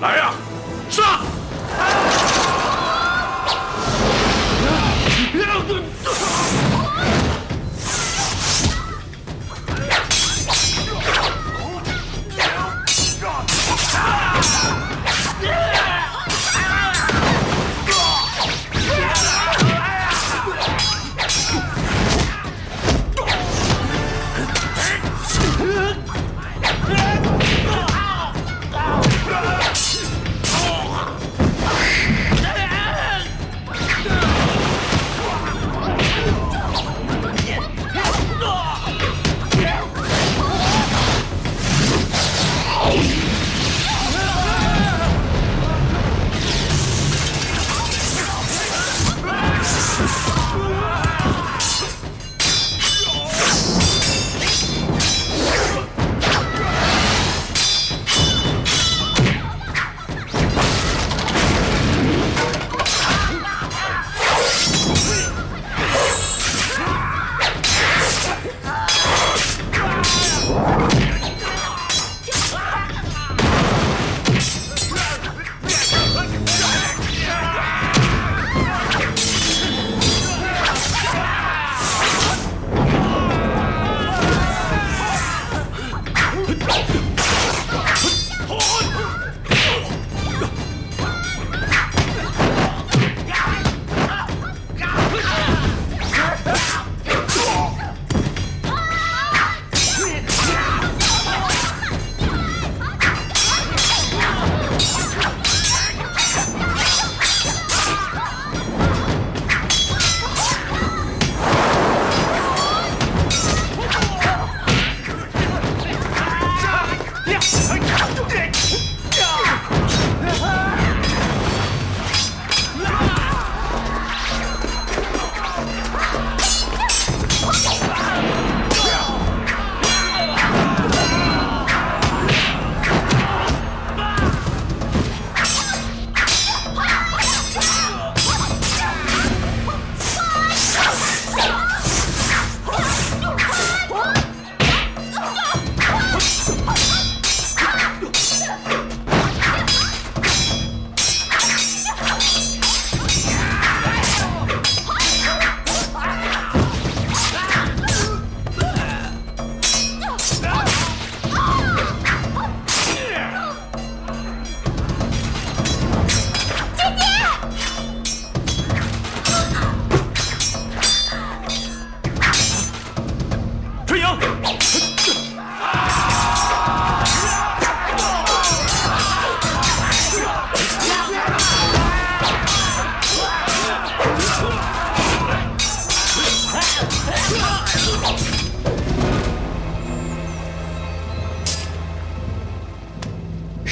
来呀，杀！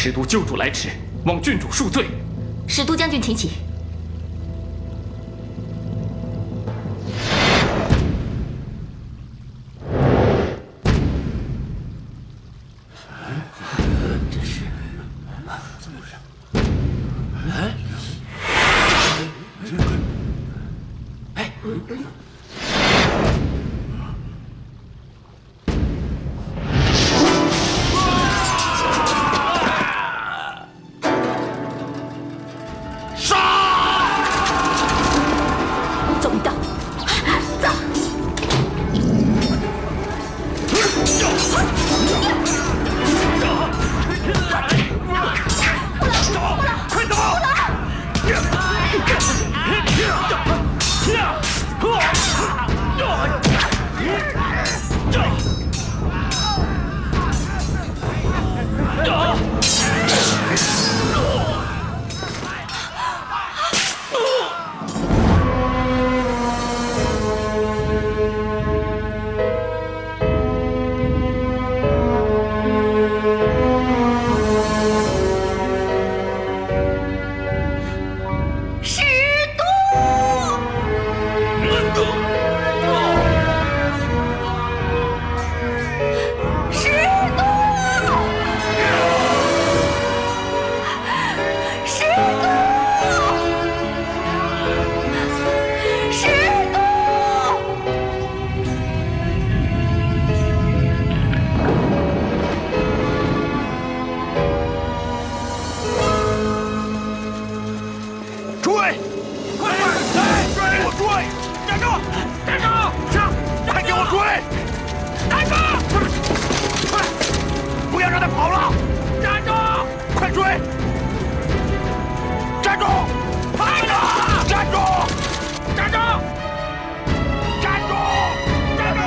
使都救主来迟，望郡主恕罪。使都将军，请起。这是怎么回事？哎，快走！跑了！站住！快追！站住！快点！站住！站住！站住！站住！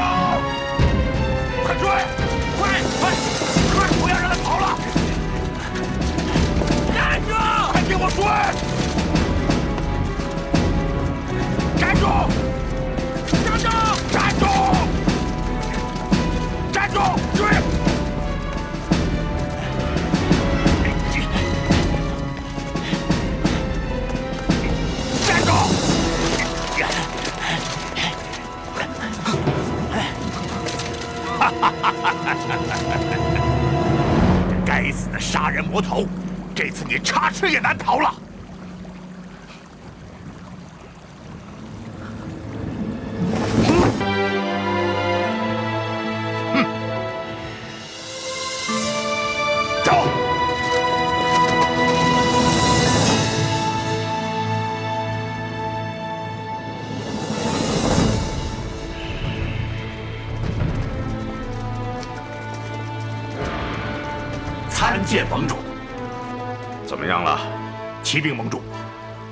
快追！快！不要让他跑了！站住！快给我追！站住！站住！站住！站住！追！站住！这该死的杀人魔头，这次你插翅也难逃了。走。参见盟主。怎么样了？启禀盟主，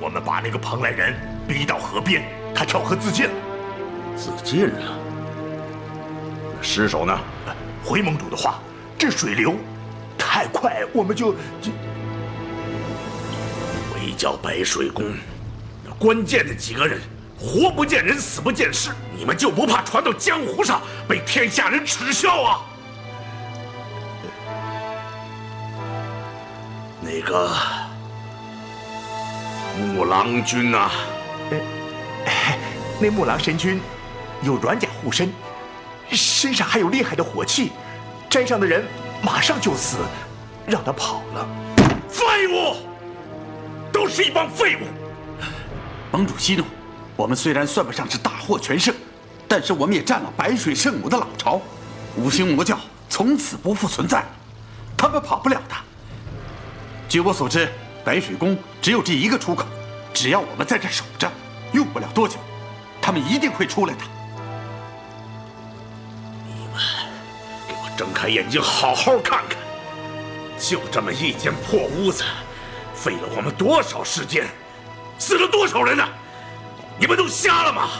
我们把那个蓬莱人逼到河边，他跳河自尽了。自尽了？那尸首呢？回盟主的话，这水流太快，我们就围剿白水宫，那关键的几个人，活不见人，死不见尸，你们就不怕传到江湖上被天下人耻笑啊？那个木狼君呐，那木狼神君有软甲护身，身上还有厉害的火气，沾上的人马上就死，让他跑了。废物，都是一帮废物！盟主息怒，我们虽然算不上是大获全胜，但是我们也占了白水圣母的老巢，五行魔教从此不复存在，他们跑不了的。据我所知，白水宫只有这一个出口，只要我们在这守着，用不了多久，他们一定会出来的。你们给我睁开眼睛，好好看看，就这么一间破屋子，费了我们多少时间，死了多少人呢？你们都瞎了吗？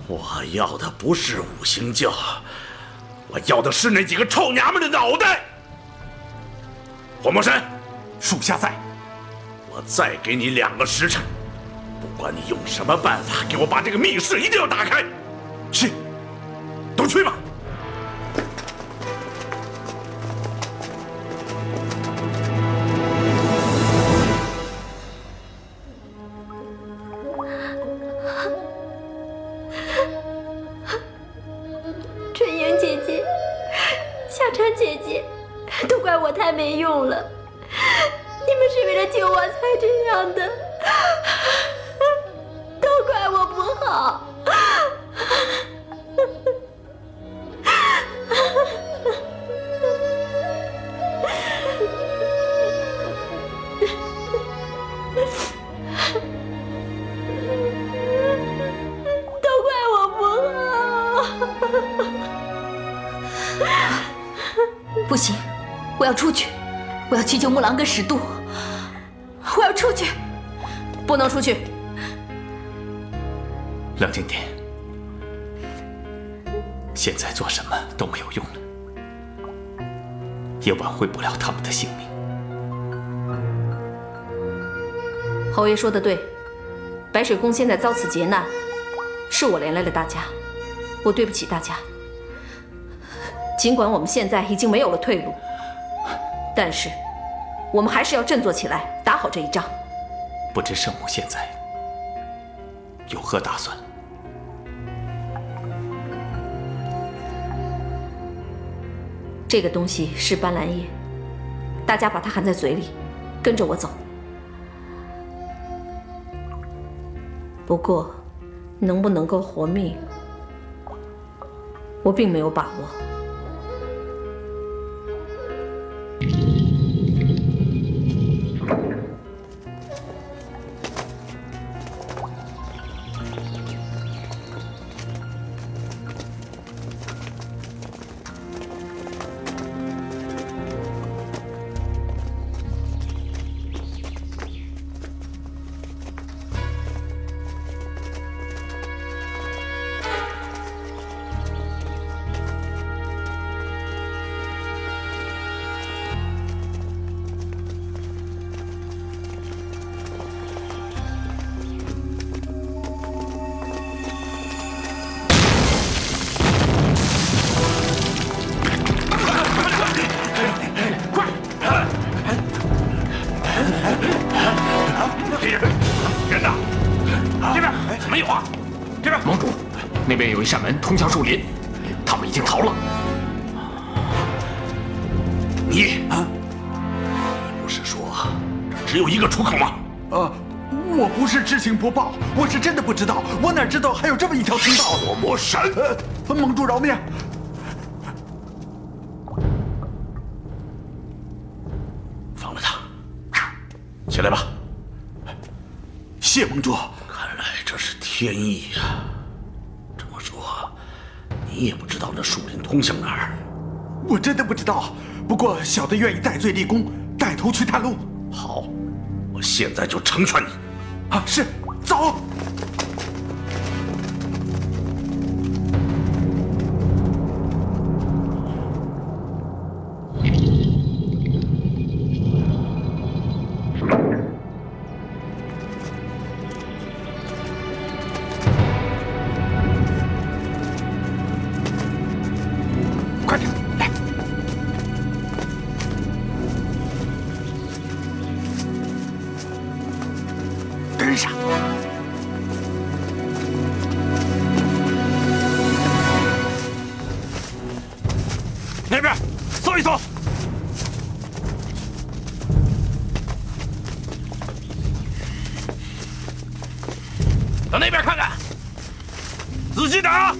我要的不是五行教，我要的是那几个臭娘们的脑袋！火魔山，属下在。我再给你2个时辰，不管你用什么办法，给我把这个密室一定要打开。是，都去吧。春英姐姐，小婵姐姐，都怪我太没用了，你们是为了救我才这样的，都怪我不好。都怪我不好。不行，我要出去，我要去救木狼跟史都，我要出去，不能出去。冷静点，现在做什么都没有用了，也挽回不了他们的性命。侯爷说的对，白水宫现在遭此劫难，是我连累了大家，我对不起大家。尽管我们现在已经没有了退路，但是我们还是要振作起来，打好这一仗。不知圣母现在有何打算？这个东西是斑斓叶，大家把它含在嘴里，跟着我走。不过，能不能够活命，我并没有把握。没有啊？这边，盟主，那边有一扇门通向树林，他们已经逃了。你不是说这只有一个出口吗？我不是知情不报，我是真的不知道，我哪知道还有这么一条通道？火魔神，盟主饶命！放了他，起来吧。谢盟主。看来这是天意呀。这么说，你也不知道那树林通向哪儿？我真的不知道，不过小的愿意戴罪立功，带头去探路。好，我现在就成全你。啊，是，走。快点来！跟上。那边搜一搜。到那边看看，仔细点啊！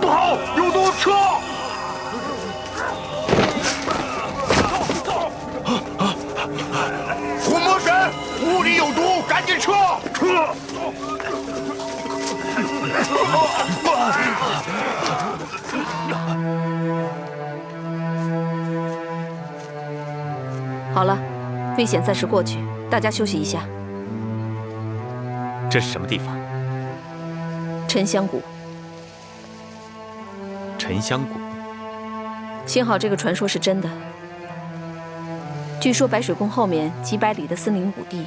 不好，有毒车！火魔神，屋里有毒，赶紧撤！撤！好了，危险暂时过去，大家休息一下。这是什么地方？沉香谷。沉香谷。幸好这个传说是真的。据说白水宫后面几百里的森林谷地，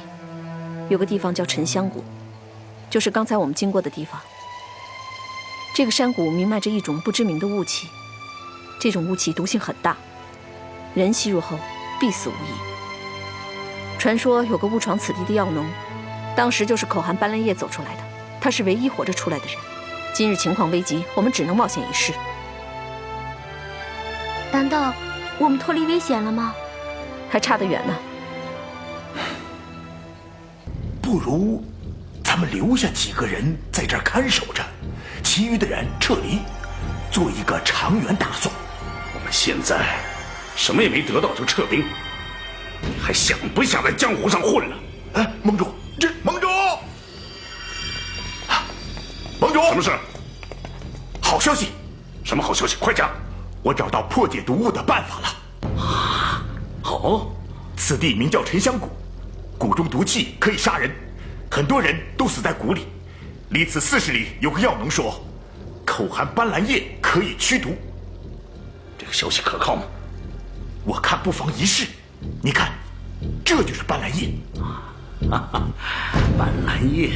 有个地方叫沉香谷，就是刚才我们经过的地方。这个山谷弥漫着一种不知名的雾气，这种雾气毒性很大，人吸入后必死无疑。传说有个误闯此地的药农，当时就是口含斑斓叶走出来的，他是唯一活着出来的人。今日情况危急，我们只能冒险一试。难道我们脱离危险了吗？还差得远呢。不如咱们留下几个人在这儿看守着，其余的人撤离，做一个长远打算。我们现在什么也没得到就撤兵，还想不想在江湖上混了？哎，盟主，盟主，盟主，什么事？好消息！什么好消息？快讲！我找到破解毒物的办法了。好，此地名叫沉香谷，谷中毒气可以杀人，很多人都死在谷里。离此40里有个药农说，口含斑斓叶可以驱毒。这个消息可靠吗？我看不妨一试。你看，这就是斑斓叶。斑斓叶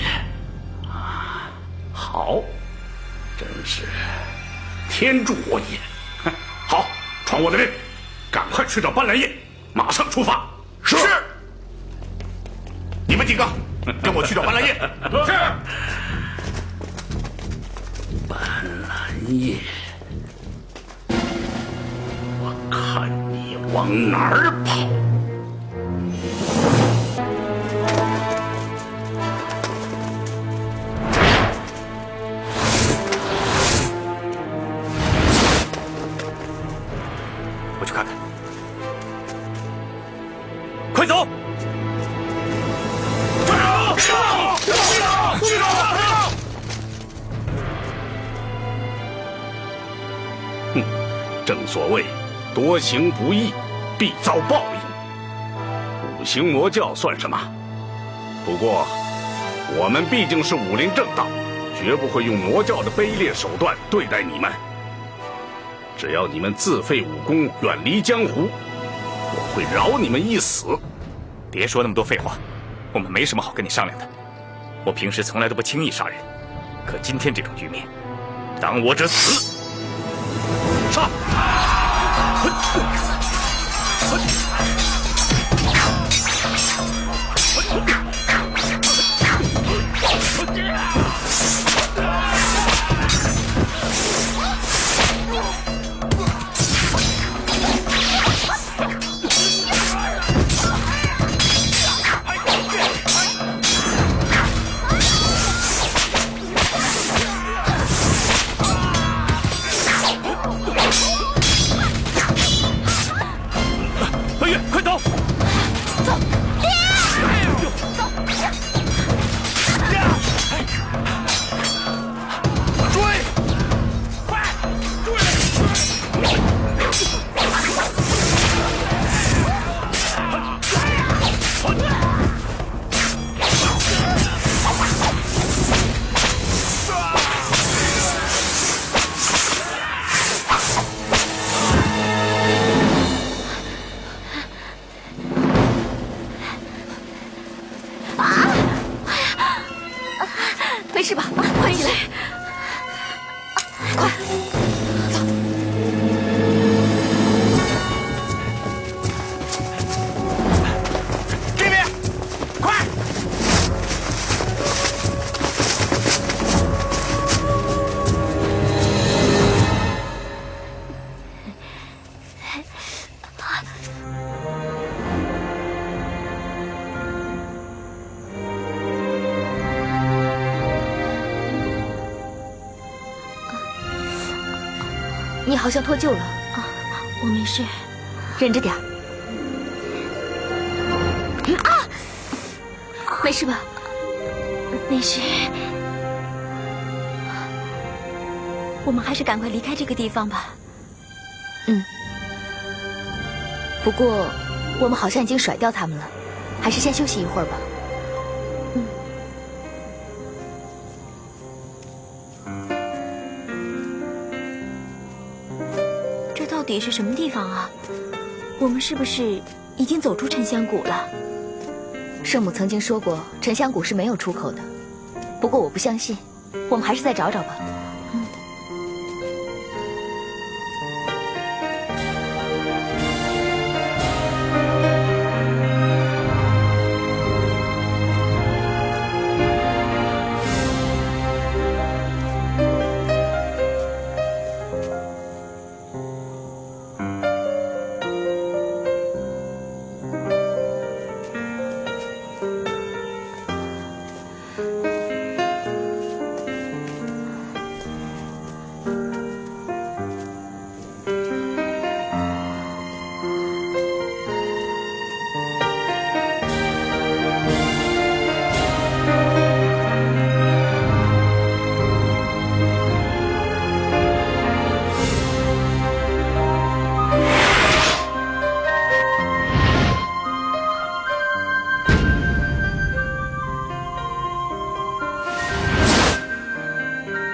啊，好，真是天助我也！好，传我的命，赶快去找斑斓叶，马上出发。是。你们几个跟我去找斑斓叶。是。斑斓叶，我看你往哪儿跑！我去看看。快走！哼，正所谓多行不义必遭报应。五行魔教算什么？不过我们毕竟是武林正道，绝不会用魔教的卑劣手段对待你们。只要你们自废武功，远离江湖，我会饶你们一死。别说那么多废话，我们没什么好跟你商量的。我平时从来都不轻易杀人，可今天这种局面，当我者死！杀！奔月，快走！走！走！追！快！没事吧？快起来！快，走！这边，快！你好像脱臼了啊！我没事，忍着点儿。没事吧？没事。我们还是赶快离开这个地方吧。不过我们好像已经甩掉他们了，还是先休息一会儿吧。这到底是什么地方啊？我们是不是已经走出沉香谷了？圣母曾经说过，沉香谷是没有出口的。不过我不相信，我们还是再找找吧。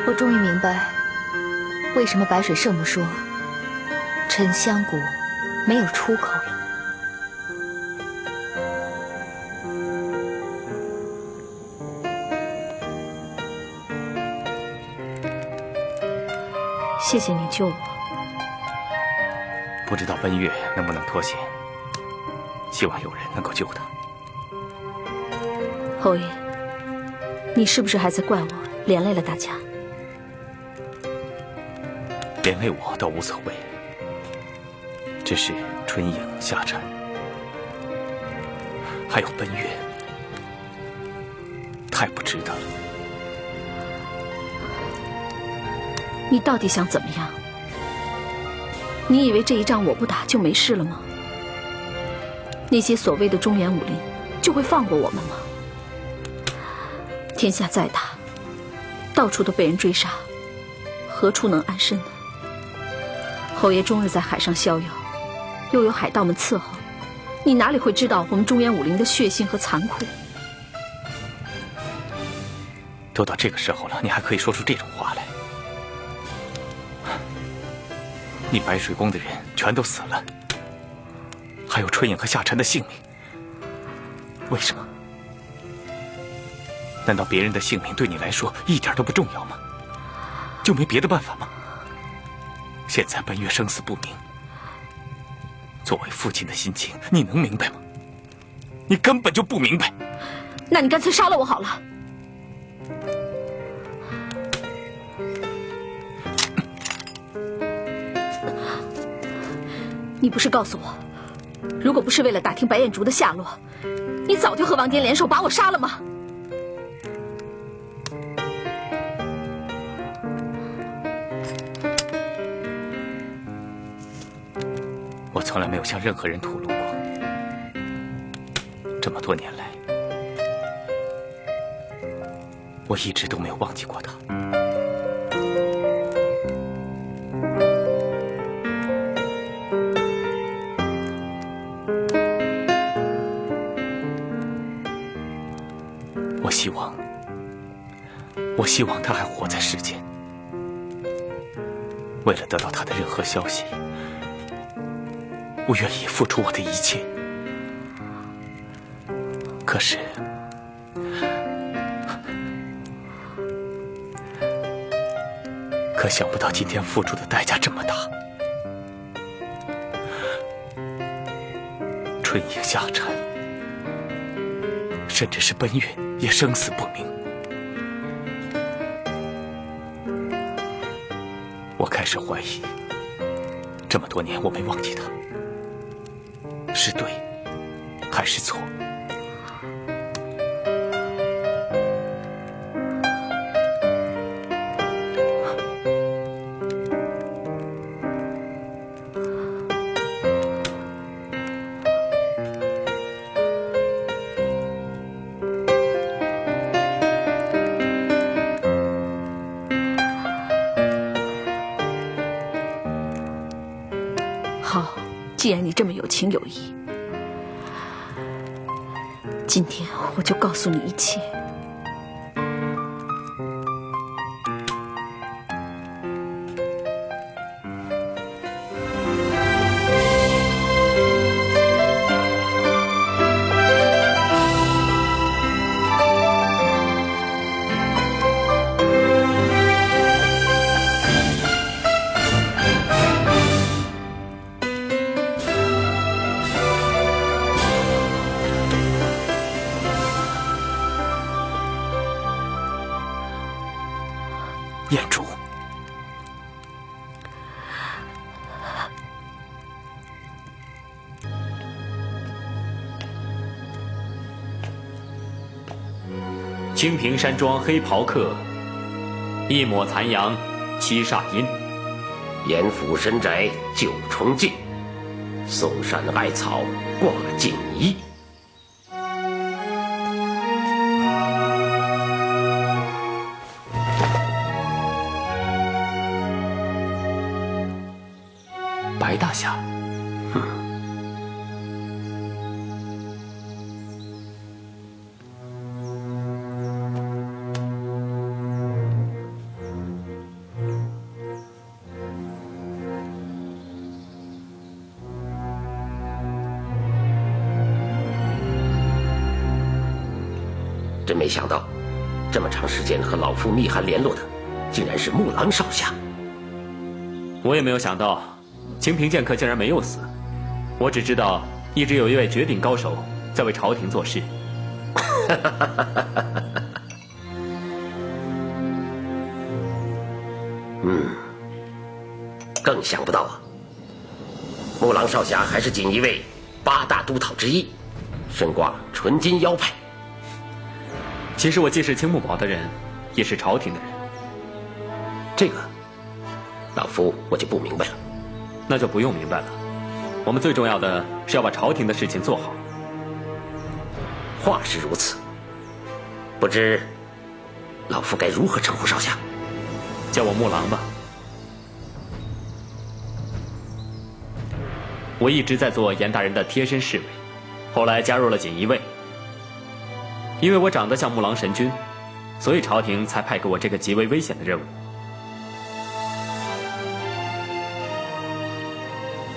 我终于明白，为什么白水圣母说沉香谷没有出口了。谢谢你救我。不知道奔月能不能脱险，希望有人能够救他。侯爷，你是不是还在怪我连累了大家？连累我倒无所谓，只是春影、夏蝉，还有奔月，太不值得了。你到底想怎么样？你以为这一仗我不打就没事了吗？那些所谓的中原武林就会放过我们吗？天下再大，到处都被人追杀，何处能安身呢？侯爷终日在海上逍遥，又有海盗们伺候，你哪里会知道我们中原武林的血腥和残酷？都到这个时候了，你还可以说出这种话来？你白水宫的人全都死了，还有春影和夏蝉的性命，为什么？难道别人的性命对你来说一点都不重要吗？就没别的办法吗？现在本月生死不明，作为父亲的心情，你能明白吗？你根本就不明白。那你干脆杀了我好了。你不是告诉我，如果不是为了打听白燕竹的下落，你早就和王颠联手把我杀了吗？我从来没有向任何人吐露过。这么多年来，我一直都没有忘记过他。我希望他还活在世间。为了得到他的任何消息，我愿意付出我的一切。可是，想不到今天付出的代价这么大。春影下产，甚至是奔月也生死不明。我开始怀疑，这么多年我没忘记他，是对还是错？好，既然你这么有情有义，今天我就告诉你一切。燕竹，清平山庄黑袍客，一抹残阳七煞阴。严府深宅九重镜，嵩山艾草挂锦衣。白大侠，真没想到，这么长时间和老夫密函联络的，竟然是木狼少侠。我也没有想到，清平剑客竟然没有死。我只知道，一直有一位绝顶高手在为朝廷做事。更想不到啊，木狼少侠还是锦衣卫8大督讨之一，身挂纯金腰带。其实我既是青木堡的人，也是朝廷的人。这个，老夫我就不明白了。那就不用明白了。我们最重要的是要把朝廷的事情做好。话是如此，不知老夫该如何称呼少侠？叫我木狼吧。我一直在做严大人的贴身侍卫，后来加入了锦衣卫。因为我长得像木狼神君，所以朝廷才派给我这个极为危险的任务。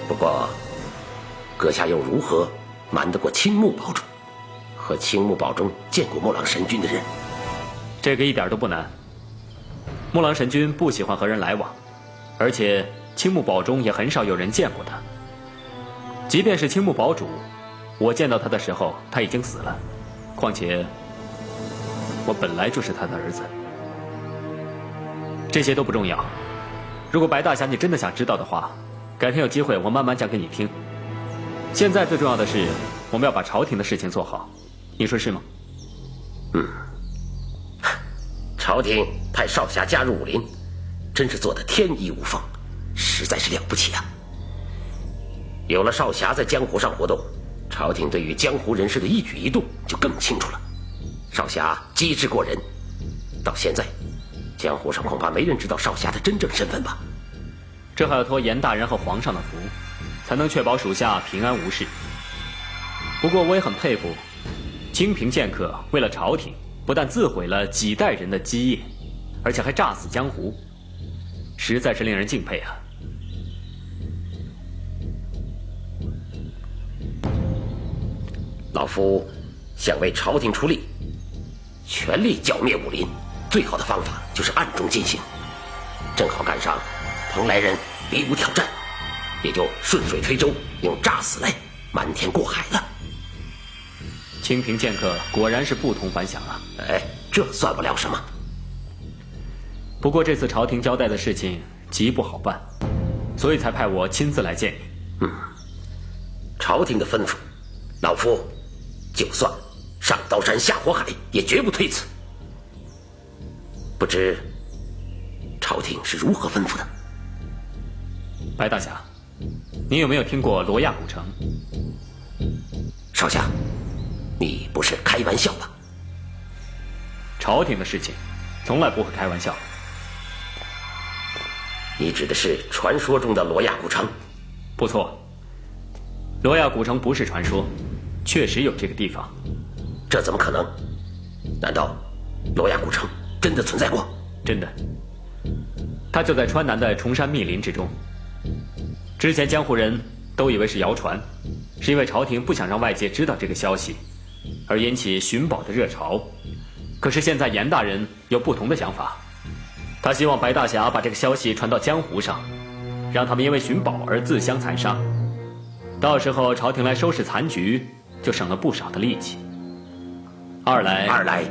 不过，阁下又如何瞒得过青木堡主？和青木堡中见过木狼神君的人，这个一点都不难。木狼神君不喜欢和人来往，而且青木堡中也很少有人见过他。即便是青木堡主，我见到他的时候他已经死了。况且，我本来就是他的儿子。这些都不重要。如果白大侠你真的想知道的话，改天有机会我慢慢讲给你听。现在最重要的是，我们要把朝廷的事情做好，你说是吗？朝廷派少侠加入武林，真是做得天衣无缝，实在是了不起啊！有了少侠在江湖上活动，朝廷对于江湖人士的一举一动就更清楚了。少侠机智过人，到现在，江湖上恐怕没人知道少侠的真正身份吧？这还要托严大人和皇上的福，才能确保属下平安无事。不过我也很佩服，清平剑客为了朝廷，不但自毁了几代人的基业，而且还炸死江湖，实在是令人敬佩啊！老夫想为朝廷出力，全力剿灭武林，最好的方法就是暗中进行。正好赶上蓬莱人比武挑战，也就顺水推舟，用炸死来瞒天过海了。清平剑客果然是不同凡响啊！哎，这算不了什么。不过这次朝廷交代的事情极不好办，所以才派我亲自来见你。朝廷的吩咐，老夫就算上刀山下火海，也绝不推辞。不知朝廷是如何吩咐的？白大侠，你有没有听过罗亚古城？少侠，你不是开玩笑吧？朝廷的事情从来不会开玩笑。你指的是传说中的罗亚古城？不错，罗亚古城不是传说，确实有这个地方。这怎么可能？难道罗亚古城真的存在过？真的，它就在川南的崇山密林之中。之前江湖人都以为是谣传，是因为朝廷不想让外界知道这个消息，而引起寻宝的热潮。可是现在严大人有不同的想法，他希望白大侠把这个消息传到江湖上，让他们因为寻宝而自相残杀。到时候朝廷来收拾残局，就省了不少的力气。二来，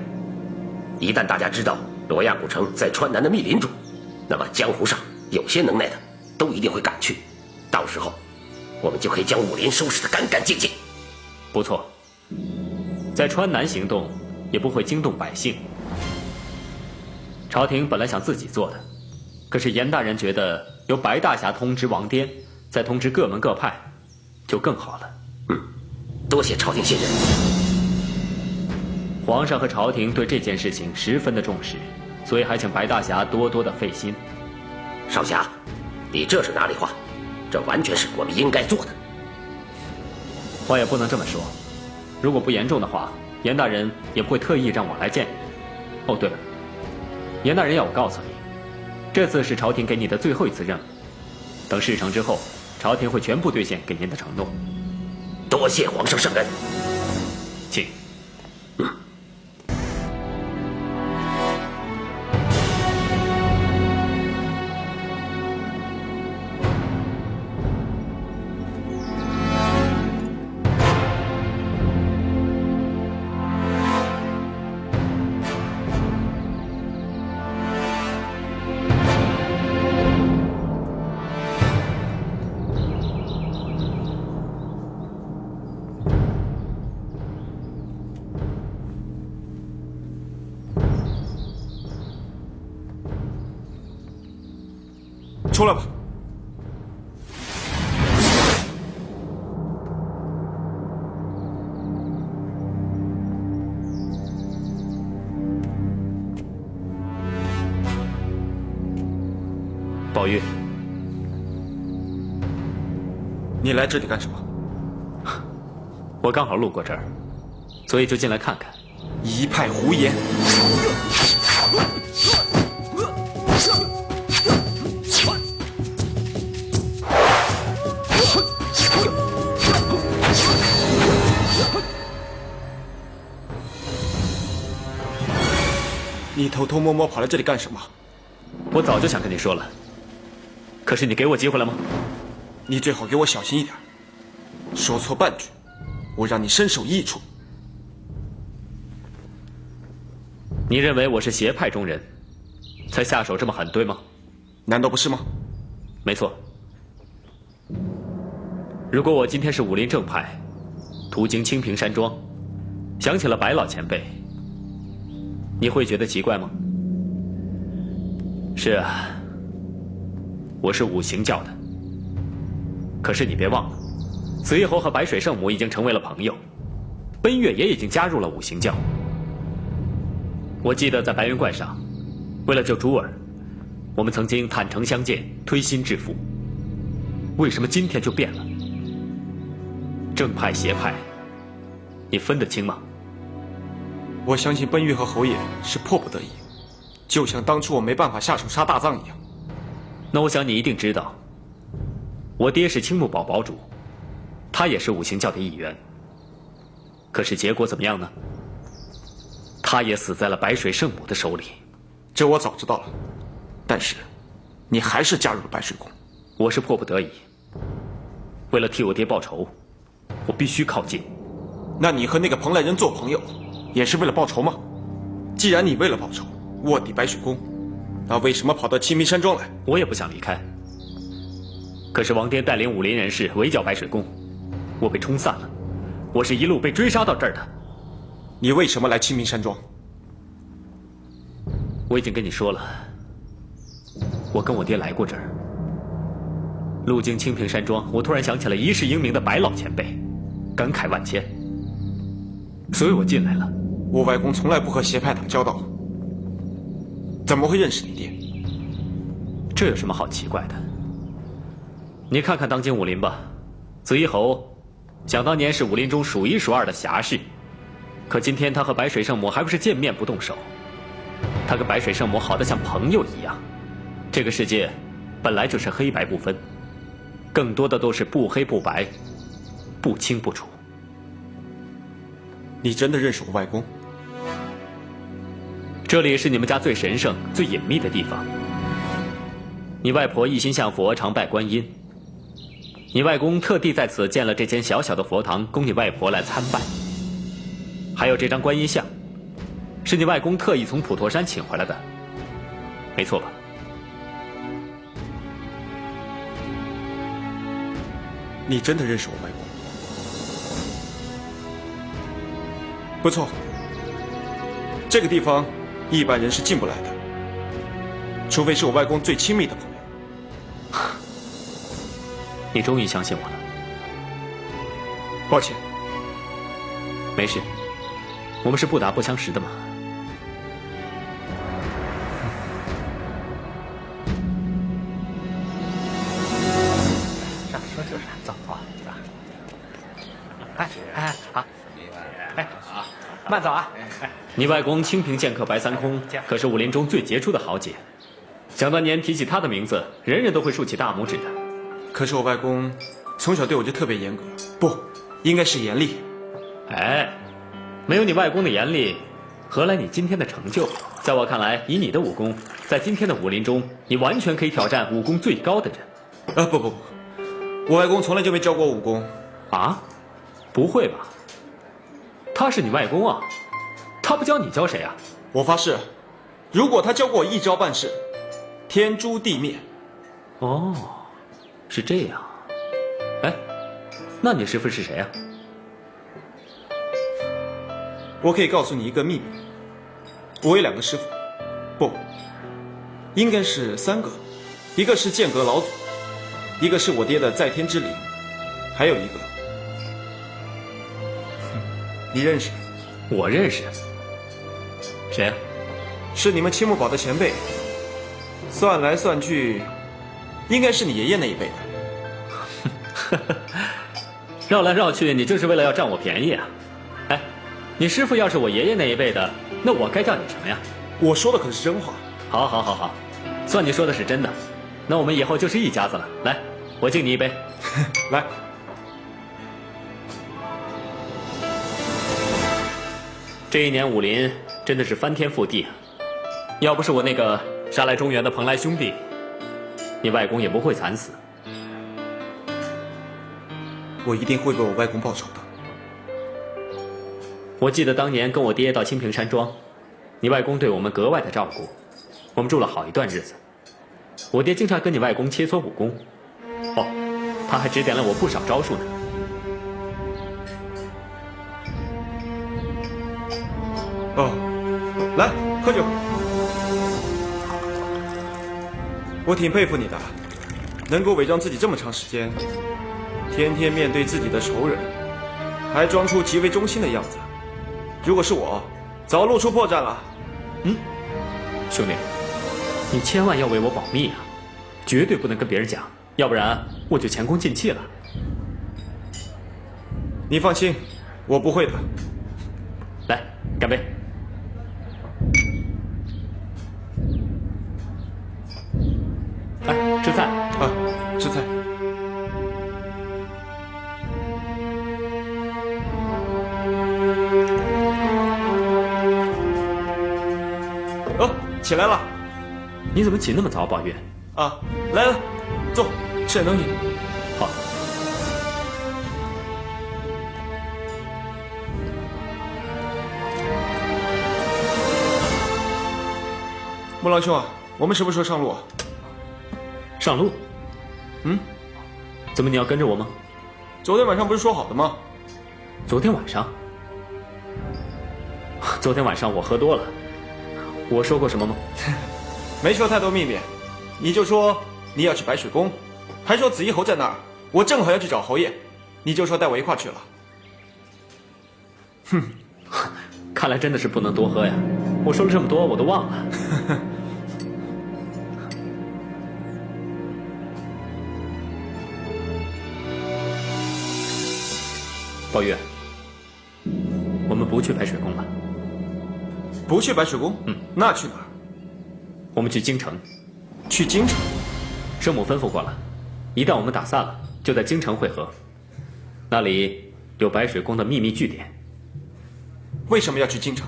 一旦大家知道罗亚古城在川南的密林中，那么江湖上有些能耐的都一定会赶去，到时候我们就可以将武林收拾得干干净净。不错，在川南行动也不会惊动百姓。朝廷本来想自己做的，可是严大人觉得由白大侠通知王颠，再通知各门各派，就更好了。多谢朝廷信任。皇上和朝廷对这件事情十分的重视，所以还请白大侠多多的费心。少侠，你这是哪里话？这完全是我们应该做的。话也不能这么说，如果不严重的话，严大人也不会特意让我来见你。哦，对了，严大人要我告诉你，这次是朝廷给你的最后一次任务，等事成之后，朝廷会全部兑现给您的承诺。多谢皇上圣恩，请。出来吧。宝玉，你来这里干什么？我刚好路过这儿，所以就进来看看。一派胡言！你偷偷摸摸跑来这里干什么？我早就想跟你说了，可是你给我机会了吗？你最好给我小心一点，说错半句，我让你身首异处。你认为我是邪派中人，才下手这么狠，对吗？难道不是吗？没错。如果我今天是武林正派，途经清平山庄，想起了白老前辈，你会觉得奇怪吗？是啊，我是五行教的。可是你别忘了，紫衣侯和白水圣母已经成为了朋友，奔月也已经加入了五行教。我记得在白云观上，为了救珠儿，我们曾经坦诚相见，推心置腹。为什么今天就变了？正派邪派，你分得清吗？我相信奔月和侯爷是迫不得已，就像当初我没办法下手杀大藏一样。那我想你一定知道，我爹是青木堡堡主，他也是五行教的一员。可是结果怎么样呢？他也死在了白水圣母的手里。这我早知道了，但是你还是加入了白水宫。我是迫不得已，为了替我爹报仇，我必须靠近。那你和那个蓬莱人做朋友，也是为了报仇吗？既然你为了报仇卧底白水宫，那为什么跑到清明山庄来？我也不想离开，可是王爹带领武林人士围剿白水宫，我被冲散了，我是一路被追杀到这儿的。你为什么来清明山庄？我已经跟你说了，我跟我爹来过这儿。路经清平山庄，我突然想起了一世英名的白老前辈，感慨万千，所以我进来了。我外公从来不和邪派打交道，怎么会认识你爹？这有什么好奇怪的？你看看当今武林吧，紫衣侯想当年是武林中数一数二的侠士，可今天他和白水圣母还不是见面不动手？他跟白水圣母好得像朋友一样。这个世界本来就是黑白不分，更多的都是不黑不白，不清不楚。你真的认识我外公？这里是你们家最神圣、最隐秘的地方。你外婆一心向佛，常拜观音。你外公特地在此建了这间小小的佛堂，供你外婆来参拜。还有这张观音像，是你外公特意从普陀山请回来的，没错吧？你真的认识我外公？不错，这个地方一般人是进不来的，除非是我外公最亲密的朋友。你终于相信我了。抱歉。没事，我们是不打不相识的嘛。上说就是走啊！哎，好，哎，好，慢走啊！你外公清平剑客白三空，可是武林中最杰出的豪杰。想当年提起他的名字，人人都会竖起大拇指的。可是我外公从小对我就特别严格，不，应该是严厉。哎，没有你外公的严厉，何来你今天的成就？在我看来，以你的武功，在今天的武林中，你完全可以挑战武功最高的人。不，我外公从来就没教过我武功。啊？不会吧？他是你外公啊，他不教你教谁啊？我发誓，如果他教过我一招半式，天诛地灭。哦，是这样。哎，那你师父是谁啊？我可以告诉你一个秘密，我有2个师父，不，应该是3个，一个是剑阁老祖，一个是我爹的在天之灵，还有一个，你认识？我认识。谁啊？是你们青木堡的前辈，算来算去，应该是你爷爷那一辈的。绕来绕去，你就是为了要占我便宜啊！哎，你师父要是我爷爷那一辈的，那我该叫你什么呀？我说的可是真话。好，算你说的是真的，那我们以后就是一家子了。来，我敬你一杯。来。这一年武林真的是翻天覆地啊！要不是我那个杀来中原的蓬莱兄弟，你外公也不会惨死。我一定会为我外公报仇的。我记得当年跟我爹到清平山庄，你外公对我们格外的照顾，我们住了好一段日子。我爹经常跟你外公切磋武功，他还指点了我不少招数呢。来喝酒。我挺佩服你的，能够伪装自己这么长时间，天天面对自己的仇人，还装出极为忠心的样子。如果是我，早露出破绽了。兄弟，你千万要为我保密啊，绝对不能跟别人讲，要不然我就前功尽弃了。你放心，我不会的。来，干杯！吃菜啊，吃菜。起来了。你怎么起那么早，宝玉？啊，来了，坐，吃点东西。好。木狼兄啊，我们什么时候上路啊？上路？怎么你要跟着我吗？昨天晚上不是说好的吗？昨天晚上？昨天晚上我喝多了。我说过什么吗？没说太多秘密，你就说你要去白水宫，还说紫衣侯在那儿，我正好要去找侯爷，你就说带我一块去了。看来真的是不能多喝呀！我说了这么多，我都忘了。宝玉，我们不去白水宫了。不去白水宫？那去哪儿？我们去京城。去京城？圣母吩咐过了，一旦我们打散了，就在京城会合。那里有白水宫的秘密据点。为什么要去京城？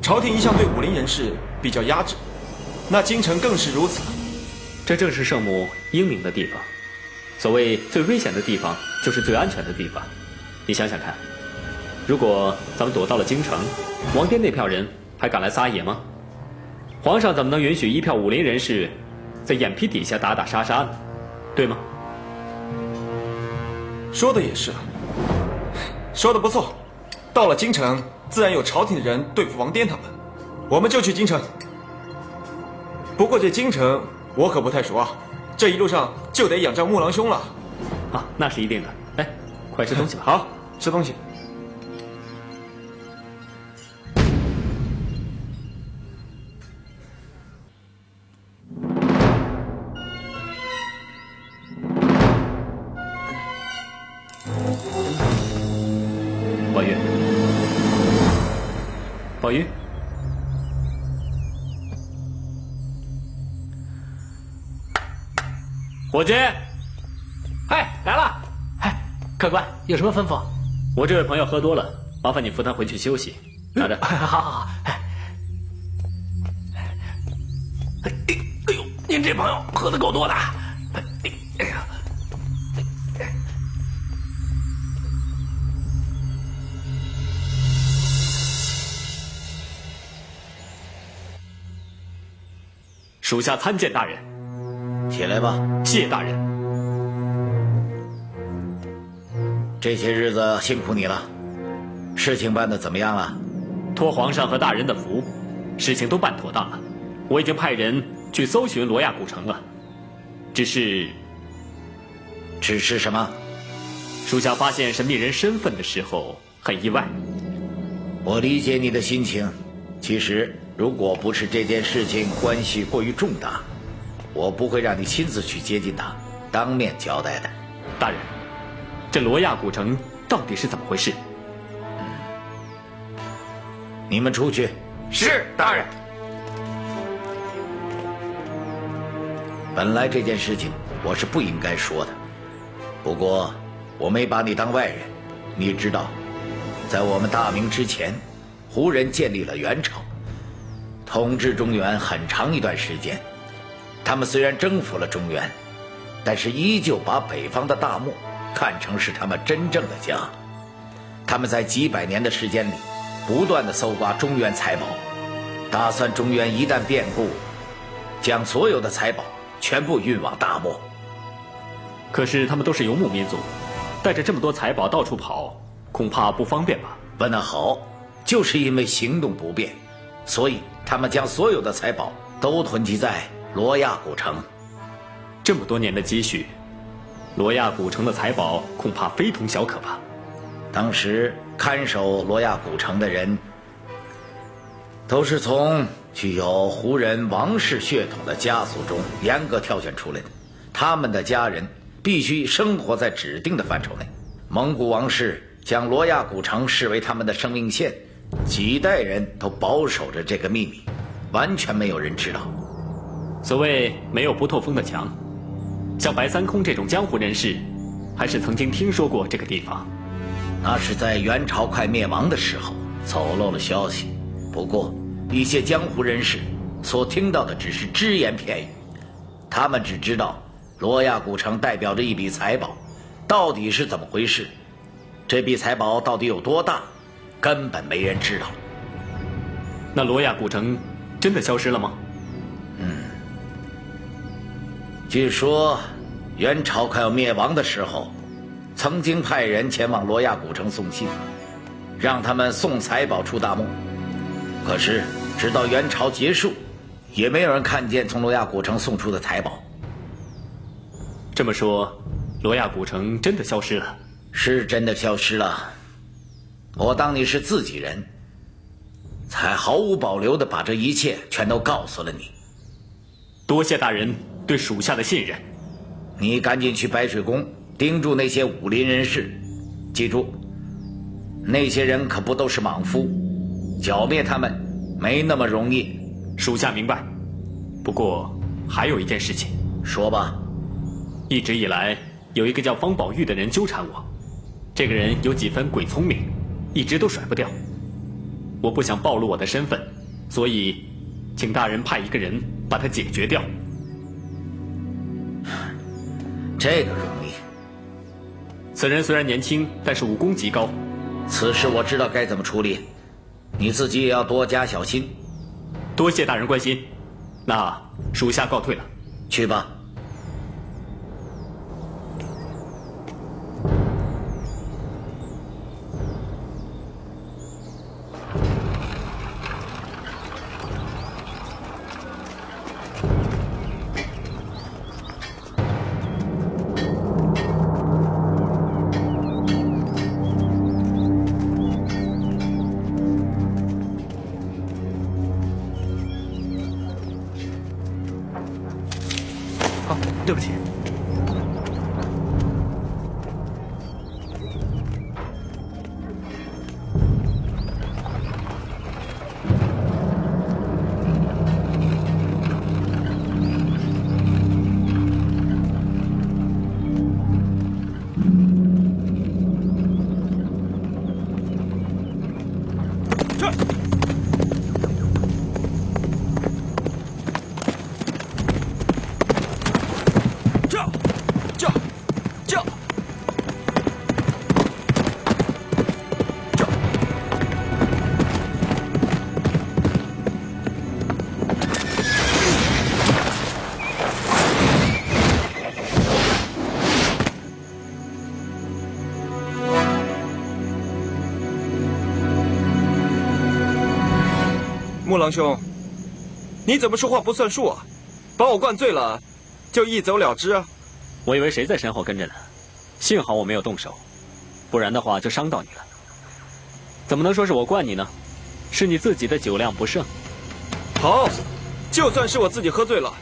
朝廷一向对武林人士比较压制，那京城更是如此。这正是圣母英明的地方。所谓最危险的地方，就是最安全的地方。你想想看，如果咱们躲到了京城，王颠那票人还敢来撒野吗？皇上怎么能允许一票武林人士在眼皮底下打打杀杀呢？对吗？说的也是，说的不错。到了京城，自然有朝廷的人对付王颠他们，我们就去京城。不过这京城我可不太熟啊，这一路上就得仰仗木狼兄了。啊，那是一定的。哎，快吃东西吧。好，吃东西。宝玉，宝玉，伙计，哎，来了。哎，客官有什么吩咐？我这位朋友喝多了，麻烦你扶他回去休息。拿着。好好好。哎呦，您这朋友喝的够多的。哎呀。属下参见大人。起来吧。谢大人。这些日子辛苦你了，事情办得怎么样了？托皇上和大人的福，事情都办妥当了。我已经派人去搜寻罗亚古城了，只是什么？属下发现神秘人身份的时候很意外。我理解你的心情。其实如果不是这件事情关系过于重大，我不会让你亲自去接近他，当面交代的。大人，这罗亚古城到底是怎么回事？你们出去。是，大人。本来这件事情我是不应该说的，不过我没把你当外人。你知道，在我们大明之前，胡人建立了元朝，统治中原很长一段时间。他们虽然征服了中原，但是依旧把北方的大漠看成是他们真正的家。他们在几百年的时间里，不断地搜刮中原财宝，打算中原一旦变故，将所有的财宝全部运往大漠。可是他们都是游牧民族，带着这么多财宝到处跑，恐怕不方便吧？问得好，就是因为行动不便，所以他们将所有的财宝都囤积在罗亚古城。这么多年的积蓄，罗亚古城的财宝恐怕非同小可吧？当时看守罗亚古城的人，都是从具有胡人王室血统的家族中严格挑选出来的，他们的家人必须生活在指定的范畴内。蒙古王室将罗亚古城视为他们的生命线，几代人都保守着这个秘密，完全没有人知道。所谓没有不透风的墙，像白三空这种江湖人士，还是曾经听说过这个地方。那是在元朝快灭亡的时候走漏了消息，不过一些江湖人士所听到的只是只言片语，他们只知道罗亚古城代表着一笔财宝，到底是怎么回事，这笔财宝到底有多大，根本没人知道。那罗亚古城真的消失了吗？据说元朝快要灭亡的时候，曾经派人前往罗亚古城送信，让他们送财宝出大漠。可是直到元朝结束，也没有人看见从罗亚古城送出的财宝。这么说，罗亚古城真的消失了？是真的消失了。我当你是自己人，才毫无保留地把这一切全都告诉了你。多谢大人对属下的信任。你赶紧去白水宫盯住那些武林人士，记住，那些人可不都是莽夫，剿灭他们没那么容易。属下明白。不过还有一件事情。说吧。一直以来有一个叫方宝玉的人纠缠我，这个人有几分鬼聪明，一直都甩不掉。我不想暴露我的身份，所以请大人派一个人把他解决掉。这个容易。此人虽然年轻，但是武功极高。此事我知道该怎么处理，你自己也要多加小心。多谢大人关心，那属下告退了。去吧。对不起。木狼兄，你怎么说话不算数啊？把我灌醉了，就一走了之啊？我以为谁在身后跟着呢，幸好我没有动手，不然的话就伤到你了。怎么能说是我灌你呢？是你自己的酒量不慎。好，就算是我自己喝醉了，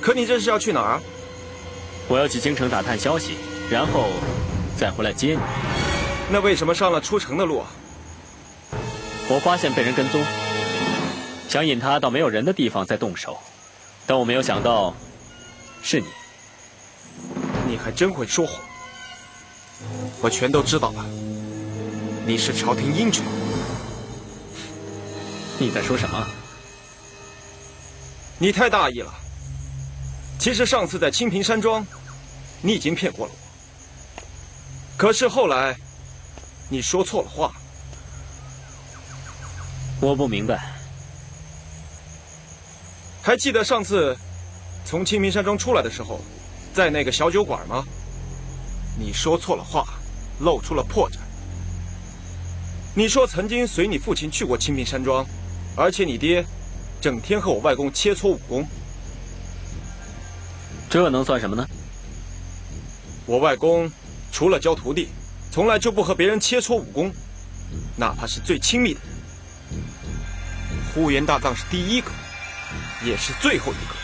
可你这是要去哪儿啊？我要去京城打探消息，然后再回来接你。那为什么上了出城的路啊？我发现被人跟踪，想引他到没有人的地方再动手，但我没有想到是你。你还真会说谎，我全都知道了。你是朝廷鹰犬。你在说什么？你太大意了。其实上次在清平山庄，你已经骗过了我。可是后来，你说错了话。我不明白。还记得上次从清平山庄出来的时候，在那个小酒馆吗？你说错了话，露出了破绽。你说曾经随你父亲去过清平山庄，而且你爹整天和我外公切磋武功。这能算什么呢？我外公除了教徒弟，从来就不和别人切磋武功，哪怕是最亲密的人。呼延大藏是第一个，也是最后一个。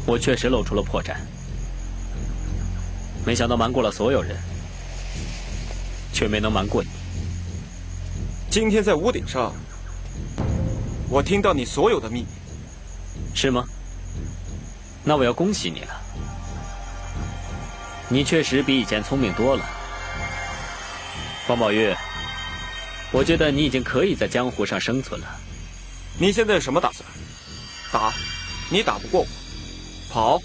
我确实露出了破绽，没想到瞒过了所有人，却没能瞒过你。今天在屋顶上，我听到你所有的秘密。是吗？那我要恭喜你了，你确实比以前聪明多了。方宝玉，我觉得你已经可以在江湖上生存了。你现在有什么打算？打？你打不过我。跑？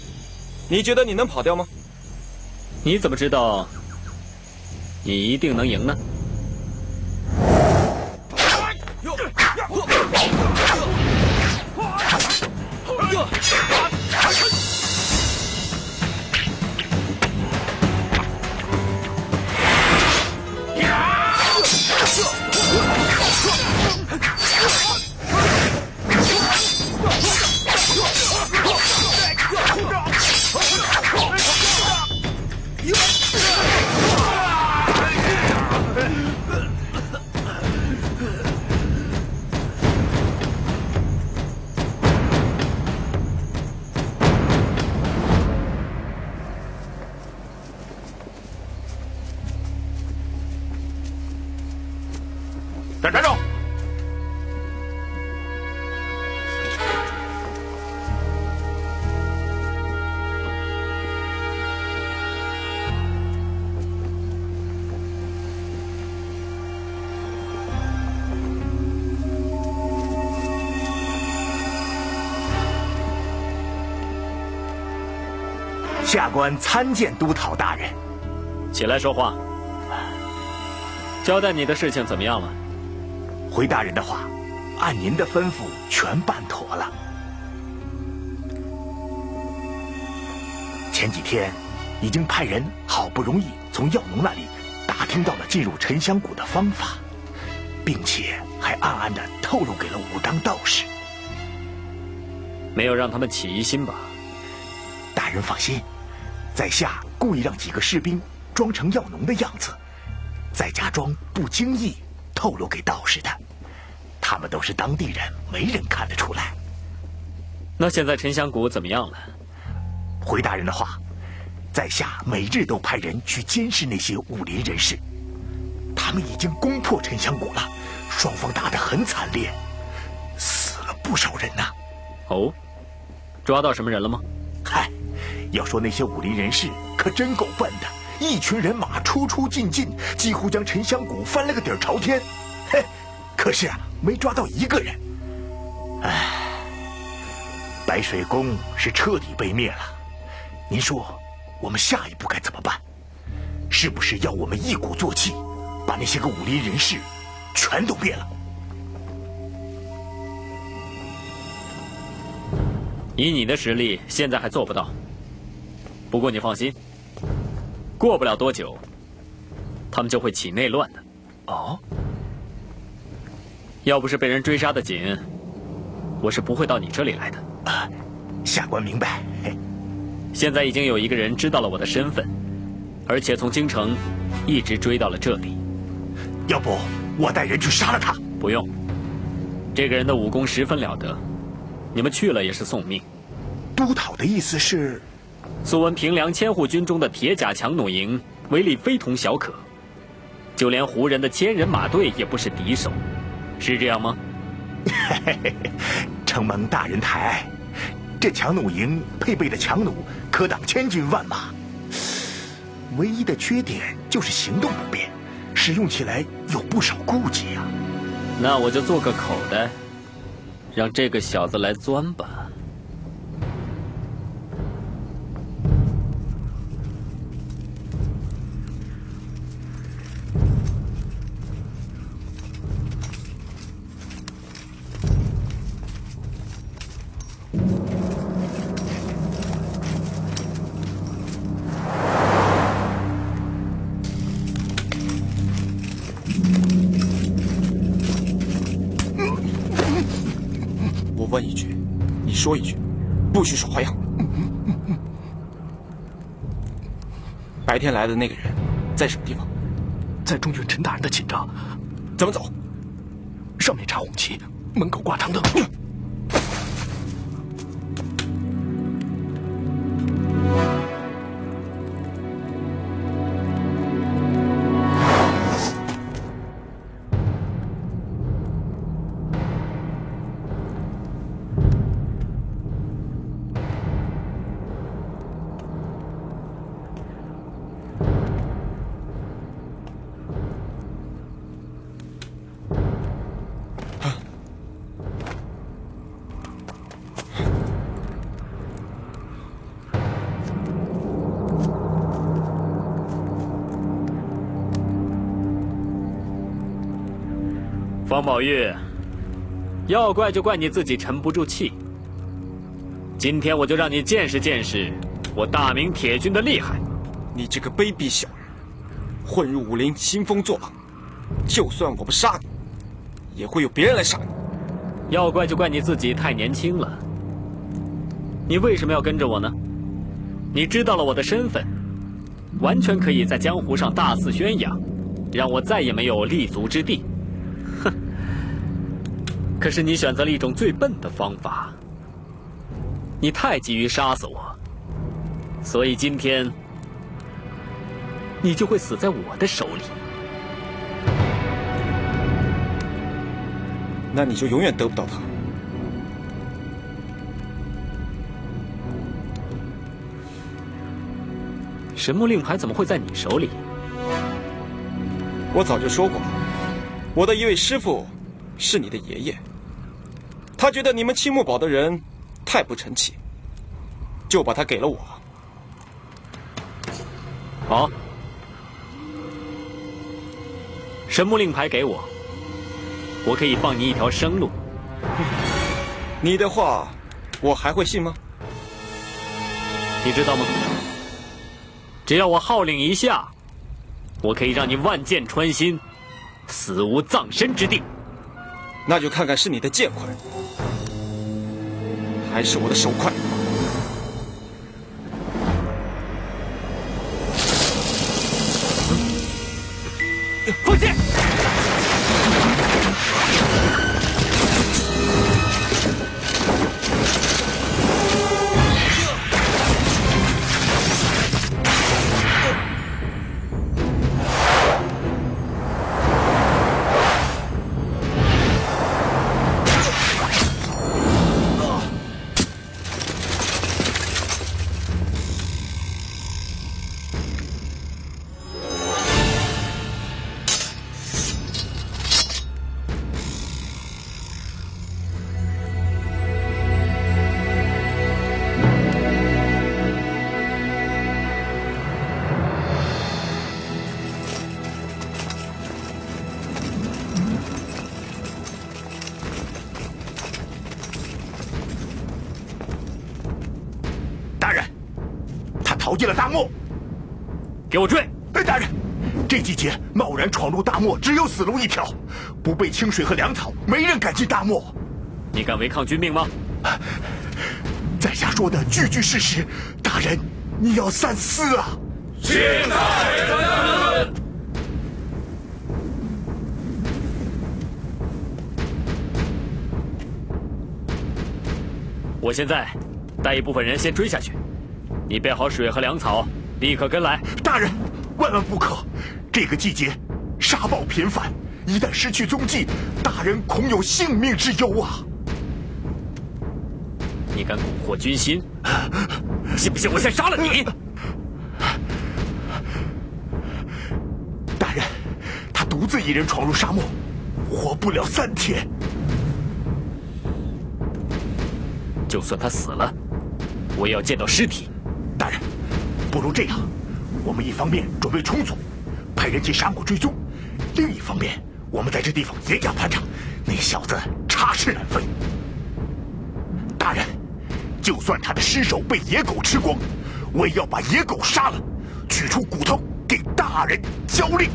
你觉得你能跑掉吗？你怎么知道你一定能赢呢？站住！下官参见督讨大人。起来说话。交代你的事情怎么样了？回大人的话，按您的吩咐全办妥了。前几天已经派人好不容易从药农那里打听到了进入沉香谷的方法，并且还暗暗地透露给了武当道士。没有让他们起疑心吧？大人放心，在下故意让几个士兵装成药农的样子，再假装不经意透露给道士的。他们都是当地人，没人看得出来。那现在沉香谷怎么样了？回大人的话，在下每日都派人去监视那些武林人士，他们已经攻破沉香谷了，双方打得很惨烈，死了不少人呐。哦，抓到什么人了吗？嗨，要说那些武林人士可真够笨的，一群人马出出进进，几乎将沉香谷翻了个底儿朝天。嘿，可是啊，没抓到一个人。唉，白水宫是彻底被灭了。您说，我们下一步该怎么办？是不是要我们一鼓作气，把那些个武林人士全都灭了？以你的实力，现在还做不到。不过你放心，过不了多久，他们就会起内乱的。哦，要不是被人追杀的紧，我是不会到你这里来的。下官明白。现在已经有一个人知道了我的身份，而且从京城一直追到了这里。要不我带人去杀了他？不用，这个人的武功十分了得，你们去了也是送命。督讨的意思是，素闻平凉千户军中的铁甲强弩营威力非同小可，就连胡人的1000人马队也不是敌手，是这样吗？承蒙大人抬爱，这强弩营配备的强弩可挡千军万马，唯一的缺点就是行动不便，使用起来有不少顾忌啊。那我就做个口袋，让这个小子来钻吧。我问一句，你说一句，不许耍花样。白天来的那个人在什么地方？在中院陈大人的寝帐。怎么走？上面插红旗，门口挂长灯。方宝玉，要怪就怪你自己沉不住气。今天我就让你见识见识我大明铁军的厉害。你这个卑鄙小人，混入武林兴风作浪，就算我不杀你，也会有别人来杀你。要怪就怪你自己太年轻了。你为什么要跟着我呢？你知道了我的身份，完全可以在江湖上大肆宣扬，让我再也没有立足之地。哼！可是你选择了一种最笨的方法，你太急于杀死我，所以今天你就会死在我的手里。那你就永远得不到他。神木令牌怎么会在你手里？我早就说过了，我的一位师傅是你的爷爷，他觉得你们青木堡的人太不成器，就把他给了我。好，神木令牌给我，我可以放你一条生路。你的话，我还会信吗？你知道吗？只要我号令一下，我可以让你万箭穿心，死无葬身之地。那就看看是你的剑快，还是我的手快。放箭！逃进了大漠，给我追！大人，这季节贸然闯入大漠，只有死路一条。不备清水和粮草，没人敢进大漠。你敢违抗军命吗？在下说的句句事实，大人，你要三思啊！钦差人。我现在带一部分人先追下去。你备好水和粮草，立刻跟来。大人，万万不可！这个季节沙暴频繁，一旦失去踪迹，大人恐有性命之忧啊！你敢蛊惑军心？信不信我先杀了你？大人，他独自一人闯入沙漠，活不了3天。就算他死了，我也要见到尸体。大人，不如这样，我们一方面准备充足，派人进沙漠追踪；另一方面，我们在这地方严加盘查，那小子插翅难飞。大人，就算他的尸首被野狗吃光，我也要把野狗杀了，取出骨头给大人交令。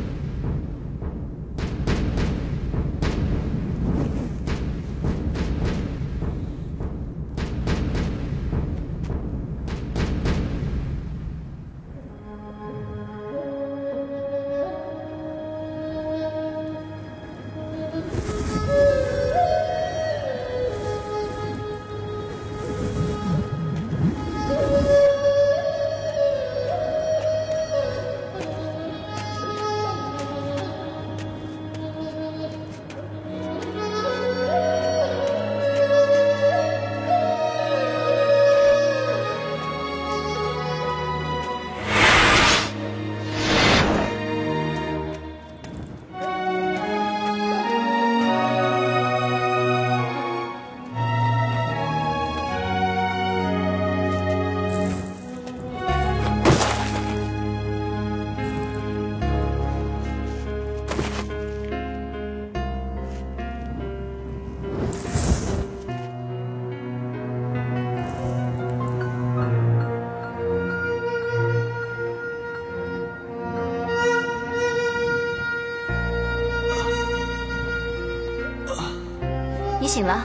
你醒了，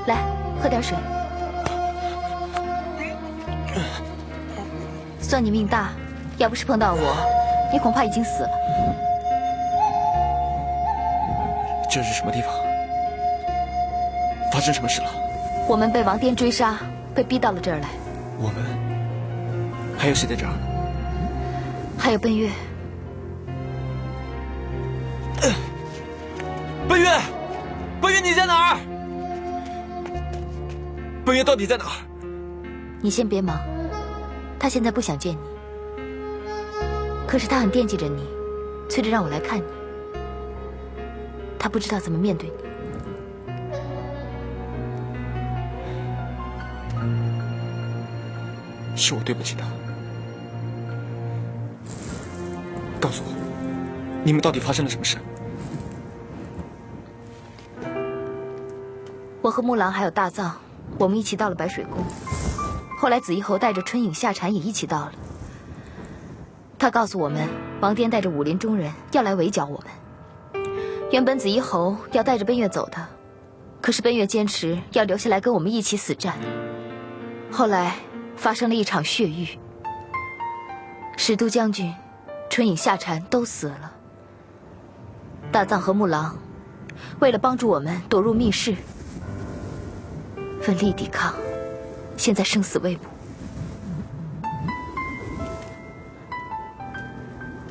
来喝点水。算你命大，要不是碰到我，你恐怕已经死了。这是什么地方？发生什么事了？我们被王颠追杀，被逼到了这儿来。我们还有谁在这儿？还有奔月。奔月，奔月，你在哪儿？奔月到底在哪儿？你先别忙，他现在不想见你，可是他很惦记着你，催着让我来看你。他不知道怎么面对你。是我对不起他。告诉我，你们到底发生了什么事？我和木狼还有大藏，我们一起到了白水宫。后来紫衣侯带着春影、夏蝉也一起到了。他告诉我们，王颠带着武林中人要来围剿我们。原本紫衣侯要带着奔月走的，可是奔月坚持要留下来跟我们一起死战。后来发生了一场血狱，使都将军、春影、夏蝉都死了。大藏和木狼为了帮助我们躲入密室，奋力抵抗，现在生死未卜。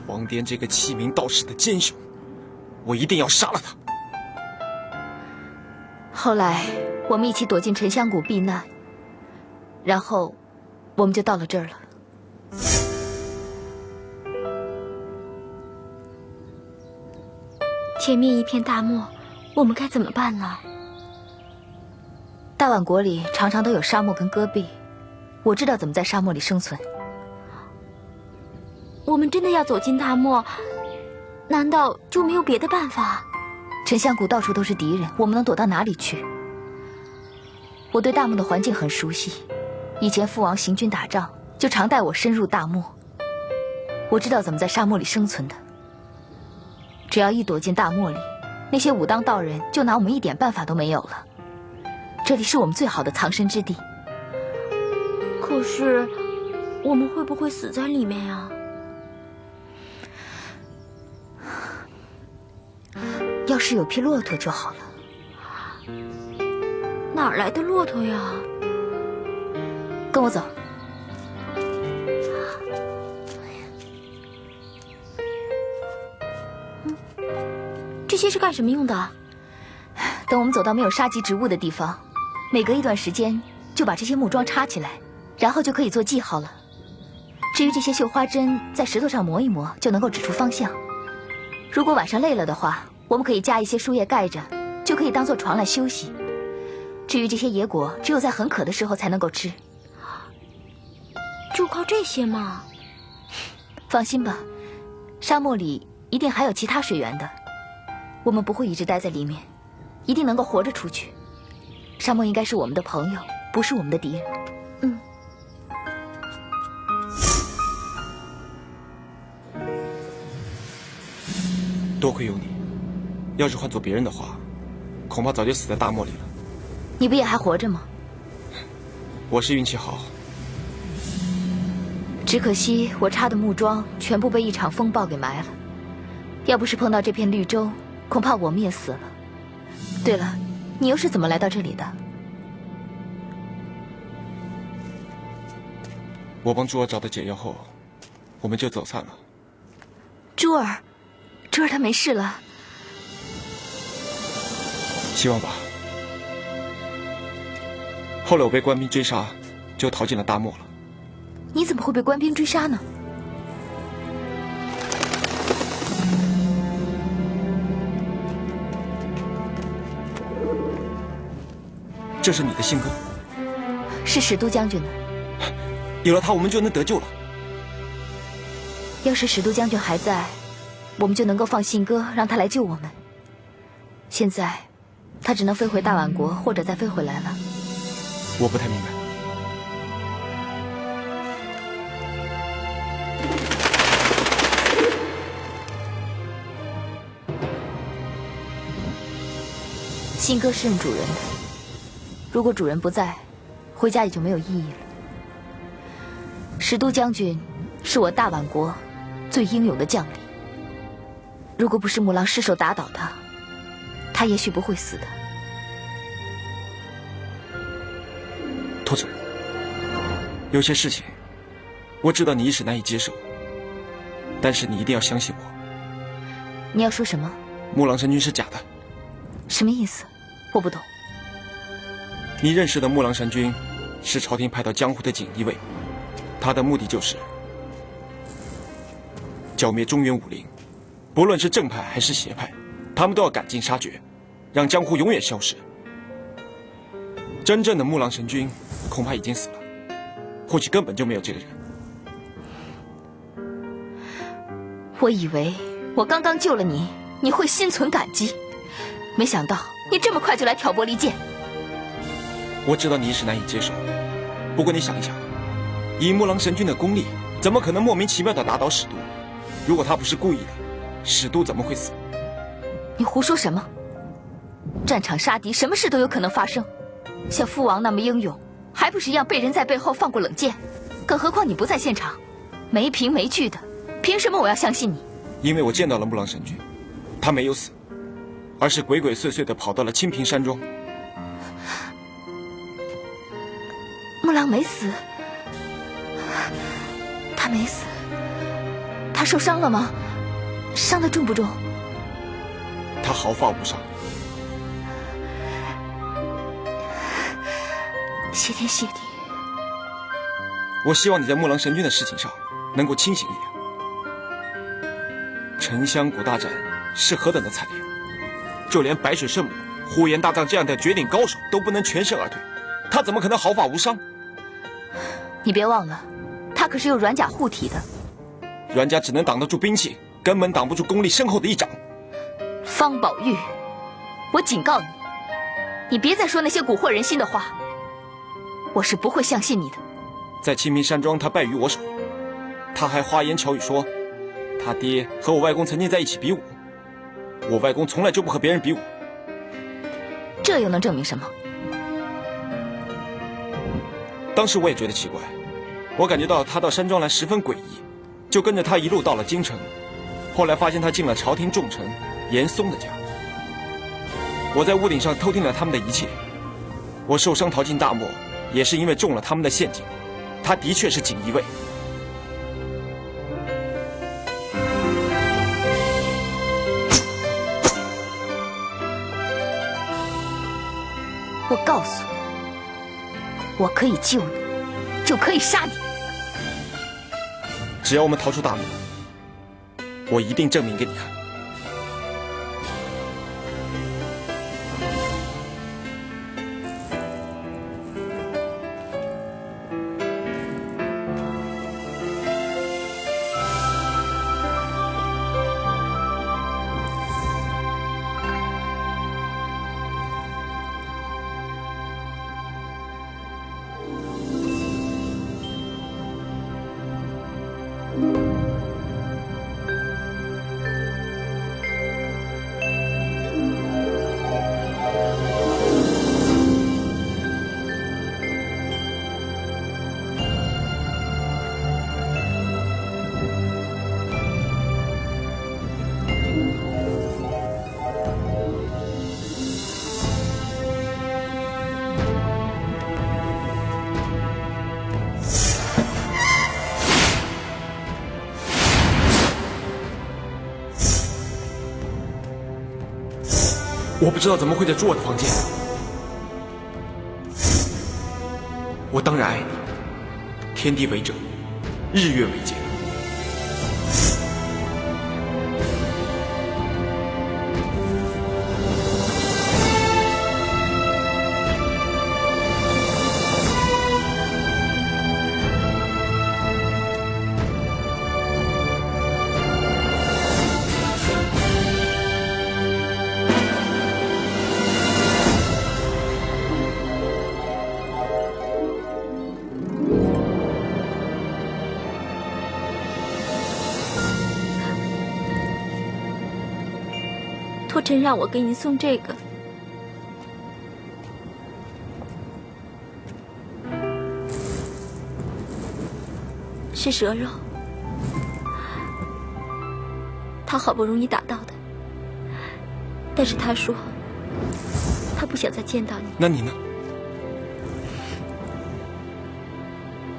王颠这个欺名盗实的奸雄，我一定要杀了他。后来我们一起躲进沉香谷避难，然后我们就到了这儿了。前面一片大漠，我们该怎么办呢？大宛国里常常都有沙漠跟戈壁，我知道怎么在沙漠里生存。我们真的要走进大漠，难道就没有别的办法？沉香谷到处都是敌人，我们能躲到哪里去？我对大漠的环境很熟悉，以前父王行军打仗就常带我深入大漠，我知道怎么在沙漠里生存的。只要一躲进大漠里，那些武当道人就拿我们一点办法都没有了。这里是我们最好的藏身之地。可是我们会不会死在里面啊？要是有匹骆驼就好了。哪儿来的骆驼呀？跟我走。这些是干什么用的？等我们走到没有沙棘植物的地方，每隔一段时间就把这些木桩插起来，然后就可以做记号了。至于这些绣花针，在石头上磨一磨就能够指出方向。如果晚上累了的话，我们可以加一些树叶盖着，就可以当做床来休息。至于这些野果，只有在很渴的时候才能够吃。就靠这些吗？放心吧，沙漠里一定还有其他水源的，我们不会一直待在里面，一定能够活着出去。沙漠应该是我们的朋友，不是我们的敌人。多亏有你，要是换做别人的话，恐怕早就死在大漠里了。你不也还活着吗？我是运气好，只可惜我插的木桩全部被一场风暴给埋了。要不是碰到这片绿洲，恐怕我们也死了。对了，你又是怎么来到这里的？我帮珠儿找到解药后，我们就走散了。珠儿她没事了。希望吧。后来我被官兵追杀，就逃进了大漠了。你怎么会被官兵追杀呢？这是你的信鸽？是史都将军的。有了它，我们就能得救了。要是史都将军还在，我们就能够放信鸽，让他来救我们。现在，他只能飞回大宛国，或者再飞回来了。我不太明白。信鸽是认主人的，如果主人不在，回家也就没有意义了。史都将军是我大宛国最英勇的将领，如果不是木狼失手打倒他，他也许不会死的。兔子，有些事情我知道你一时难以接受，但是你一定要相信我。你要说什么？木狼神君是假的。什么意思？我不懂。你认识的木狼神君是朝廷派到江湖的锦衣卫，他的目的就是剿灭中原武林，不论是正派还是邪派，他们都要赶尽杀绝，让江湖永远消失。真正的木狼神君恐怕已经死了，或许根本就没有这个人。我以为我刚刚救了你，你会心存感激，没想到你这么快就来挑拨离间。我知道你一时难以接受，不过你想一想，以木狼神君的功力，怎么可能莫名其妙地打倒史都？如果他不是故意的，史都怎么会死？你胡说什么？战场杀敌，什么事都有可能发生。像父王那么英勇，还不是一样被人在背后放过冷箭？更何况你不在现场，没凭没据的，凭什么我要相信你？因为我见到了木狼神君，他没有死，而是鬼鬼祟祟地跑到了清平山庄。木狼没死，他没死，他受伤了吗？伤得重不重？他毫发无伤。谢天谢地。我希望你在木狼神君的事情上能够清醒一点。沉香谷大战是何等的惨烈，就连白水圣母、呼延大将这样的绝顶高手都不能全身而退，他怎么可能毫发无伤？你别忘了，他可是有软甲护体的。软甲只能挡得住兵器，根本挡不住功力深厚的一掌。方宝玉，我警告你，你别再说那些蛊惑人心的话，我是不会相信你的。在清平山庄，他败于我手，他还花言巧语说，他爹和我外公曾经在一起比武，我外公从来就不和别人比武。这又能证明什么？当时我也觉得奇怪，我感觉到他到山庄来十分诡异，就跟着他一路到了京城。后来发现他进了朝廷重臣严嵩的家。我在屋顶上偷听了他们的一切。我受伤逃进大漠，也是因为中了他们的陷阱。他的确是锦衣卫。我告诉你，我可以救你，就可以杀你。只要我们逃出大漠，我一定证明给你看。我不知道怎么会在住我的房间。我当然爱你，天地为证，日月为鉴。托臣让我给你送这个，是蛇肉，他好不容易打到的，但是他说他不想再见到你。那你呢？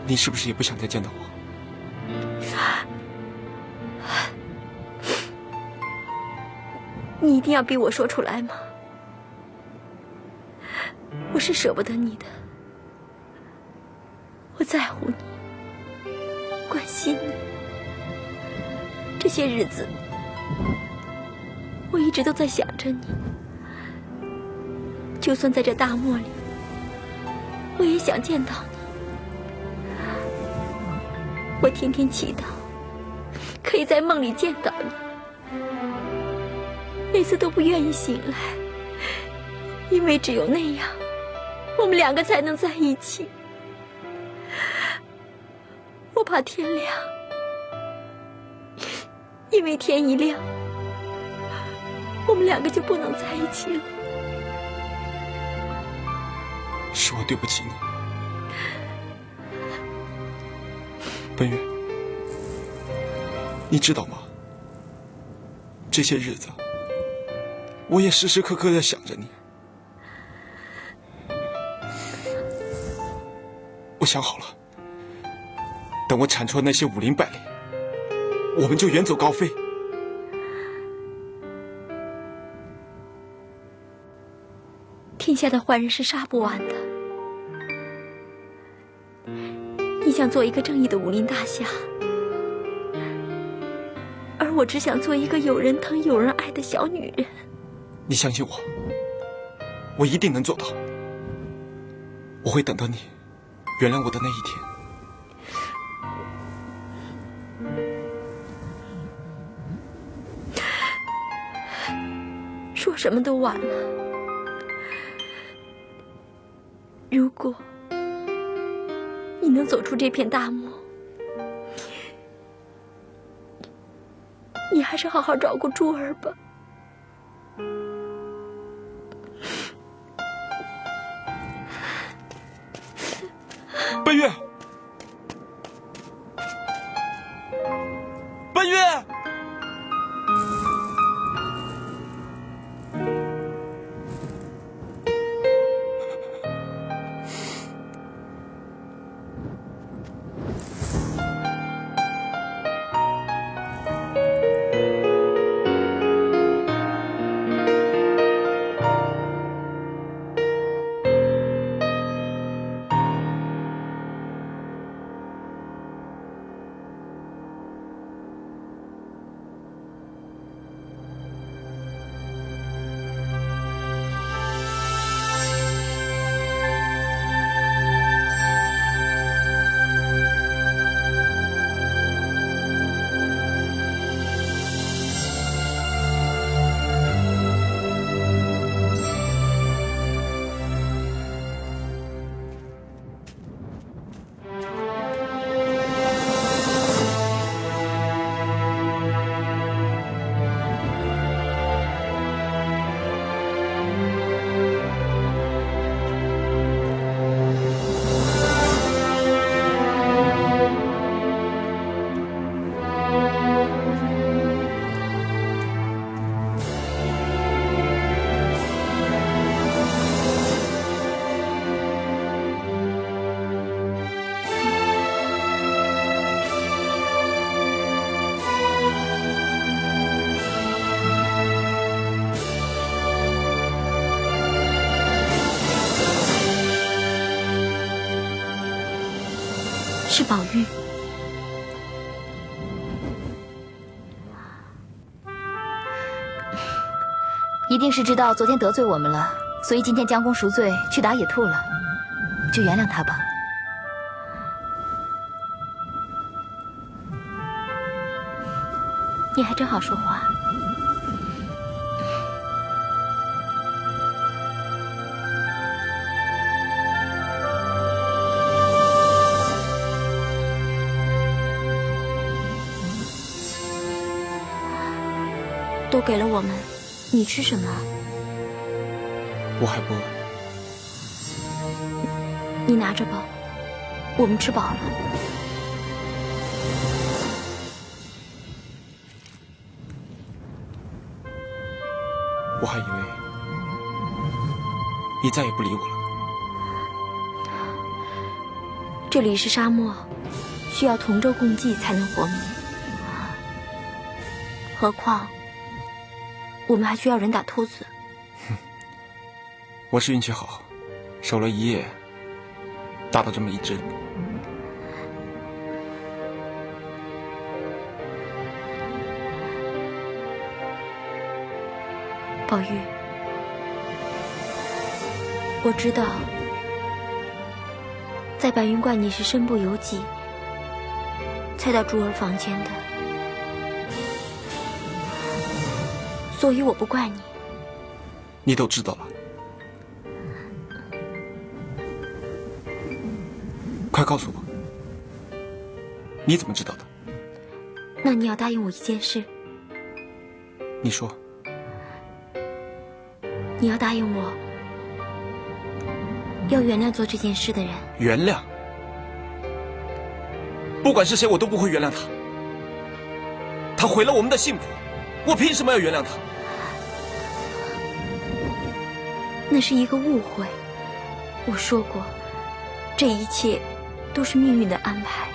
你是不是也不想再见到我？你一定要逼我说出来吗？我是舍不得你的，我在乎你，关心你。这些日子，我一直都在想着你。就算在这大漠里，我也想见到你。我天天祈祷，可以在梦里见到你。每次都不愿意醒来，因为只有那样，我们两个才能在一起。我怕天亮，因为天一亮，我们两个就不能在一起了。是我对不起你，奔月，你知道吗？这些日子，我也时时刻刻在想着你。我想好了，等我铲除了那些武林败类，我们就远走高飞。天下的坏人是杀不完的。你想做一个正义的武林大侠，而我只想做一个有人疼、有人爱的小女人。你相信我，我一定能做到。我会等到你原谅我的那一天。说什么都晚了。如果你能走出这片大漠，你还是好好照顾珠儿吧。奔月，奔月。是宝玉。一定是知道昨天得罪我们了，所以今天将功赎罪去打野兔了，就原谅他吧。你还真好说话。都给了我们，你吃什么？我还不饿。你拿着吧，我们吃饱了。我还以为你再也不理我了。这里是沙漠，需要同舟共济才能活命。何况，我们还需要人打兔子。我是运气好，守了一夜，打到这么一只。宝玉，我知道，在白云观你是身不由己才到珠儿房间的，所以我不怪你。你都知道了，快告诉我，你怎么知道的？那你要答应我一件事。你说。你要答应我，要原谅做这件事的人。原谅？不管是谁，我都不会原谅他。他毁了我们的幸福，我凭什么要原谅他？那是一个误会。我说过，这一切都是命运的安排。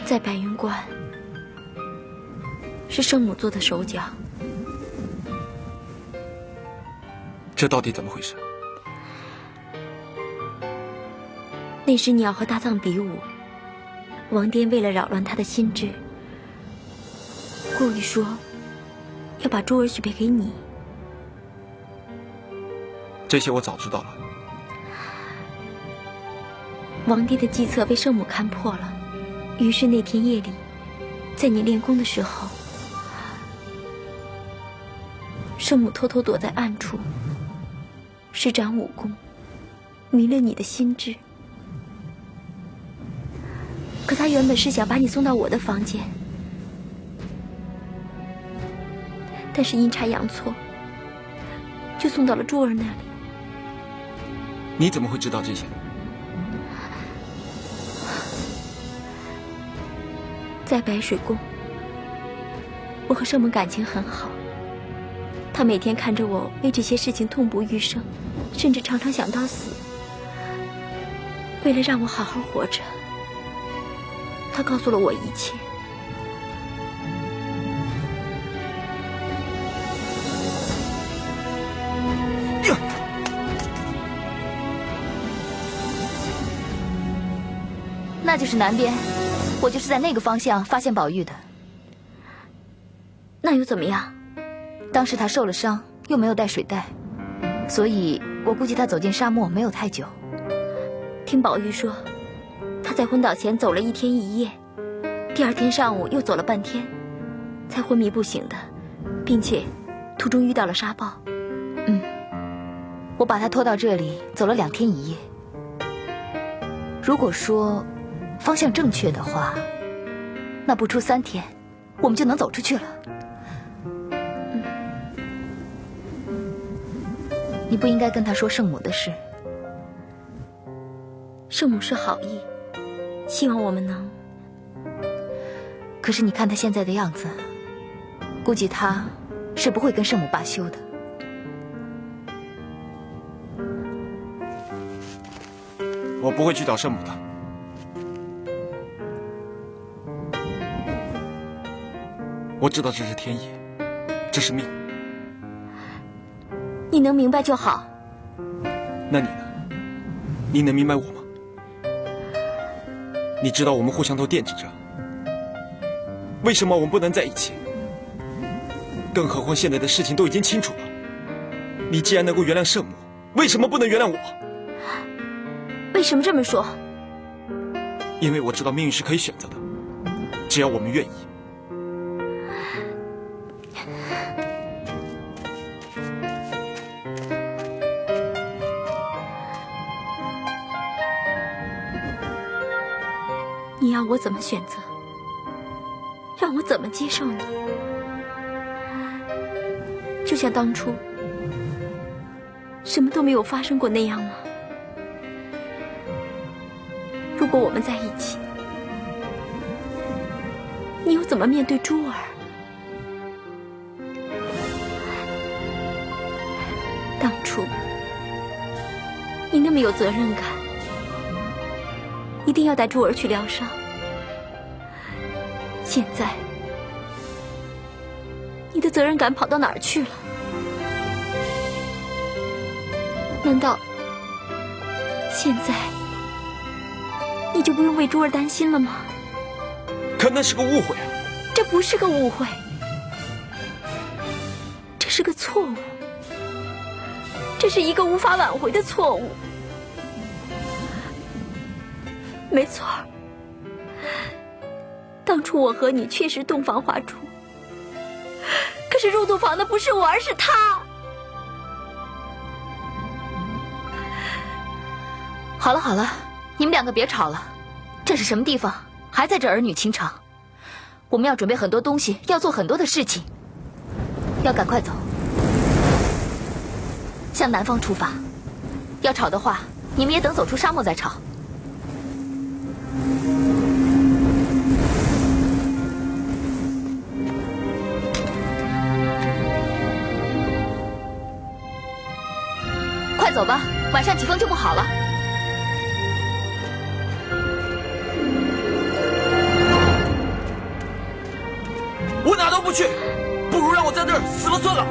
在白云观，是圣母做的手脚。这到底怎么回事？那时你要和大藏比武，王颠为了扰乱他的心智，故意说要把珠儿许配给你。这些我早知道了。王颠的计策被圣母看破了，于是那天夜里，在你练功的时候，圣母偷偷躲在暗处，施展武功，迷了你的心智。可他原本是想把你送到我的房间，但是阴差阳错，就送到了珠儿那里。你怎么会知道这些？在白水宫，我和圣母感情很好，她每天看着我为这些事情痛不欲生，甚至常常想到死。为了让我好好活着，她告诉了我一切。那就是南边，我就是在那个方向发现宝玉的。那又怎么样？当时他受了伤，又没有带水袋，所以我估计他走进沙漠没有太久。听宝玉说，他在昏倒前走了1天1夜，第2天上午又走了半天，才昏迷不醒的，并且途中遇到了沙暴。我把他拖到这里，走了2天1夜。如果说方向正确的话，那不出3天，我们就能走出去了。你不应该跟他说圣母的事。圣母是好意，希望我们能……可是你看他现在的样子，估计他是不会跟圣母罢休的。我不会去找圣母的。我知道这是天意，这是命。你能明白就好。那你呢？你能明白我吗？你知道我们互相都惦记着，为什么我们不能在一起？更何况现在的事情都已经清楚了。你既然能够原谅圣母，为什么不能原谅我？为什么这么说？因为我知道命运是可以选择的，只要我们愿意。你要我怎么选择？让我怎么接受你？就像当初什么都没有发生过那样吗？如果我们在一起，你又怎么面对珠儿？当初你那么有责任感，一定要带珠儿去疗伤。现在你的责任感跑到哪儿去了？难道现在你就不用为珠儿担心了吗？可那是个误会啊！这不是个误会，这是个错误，这是一个无法挽回的错误。没错，当初我和你确实洞房花烛，可是入洞房的不是我，而是他。好了好了，你们两个别吵了。这是什么地方？还在这儿女情长？我们要准备很多东西，要做很多的事情，要赶快走，向南方出发。要吵的话，你们也等走出沙漠再吵。快走吧，晚上疾风就不好了。我哪都不去，不如让我在这儿死了算了。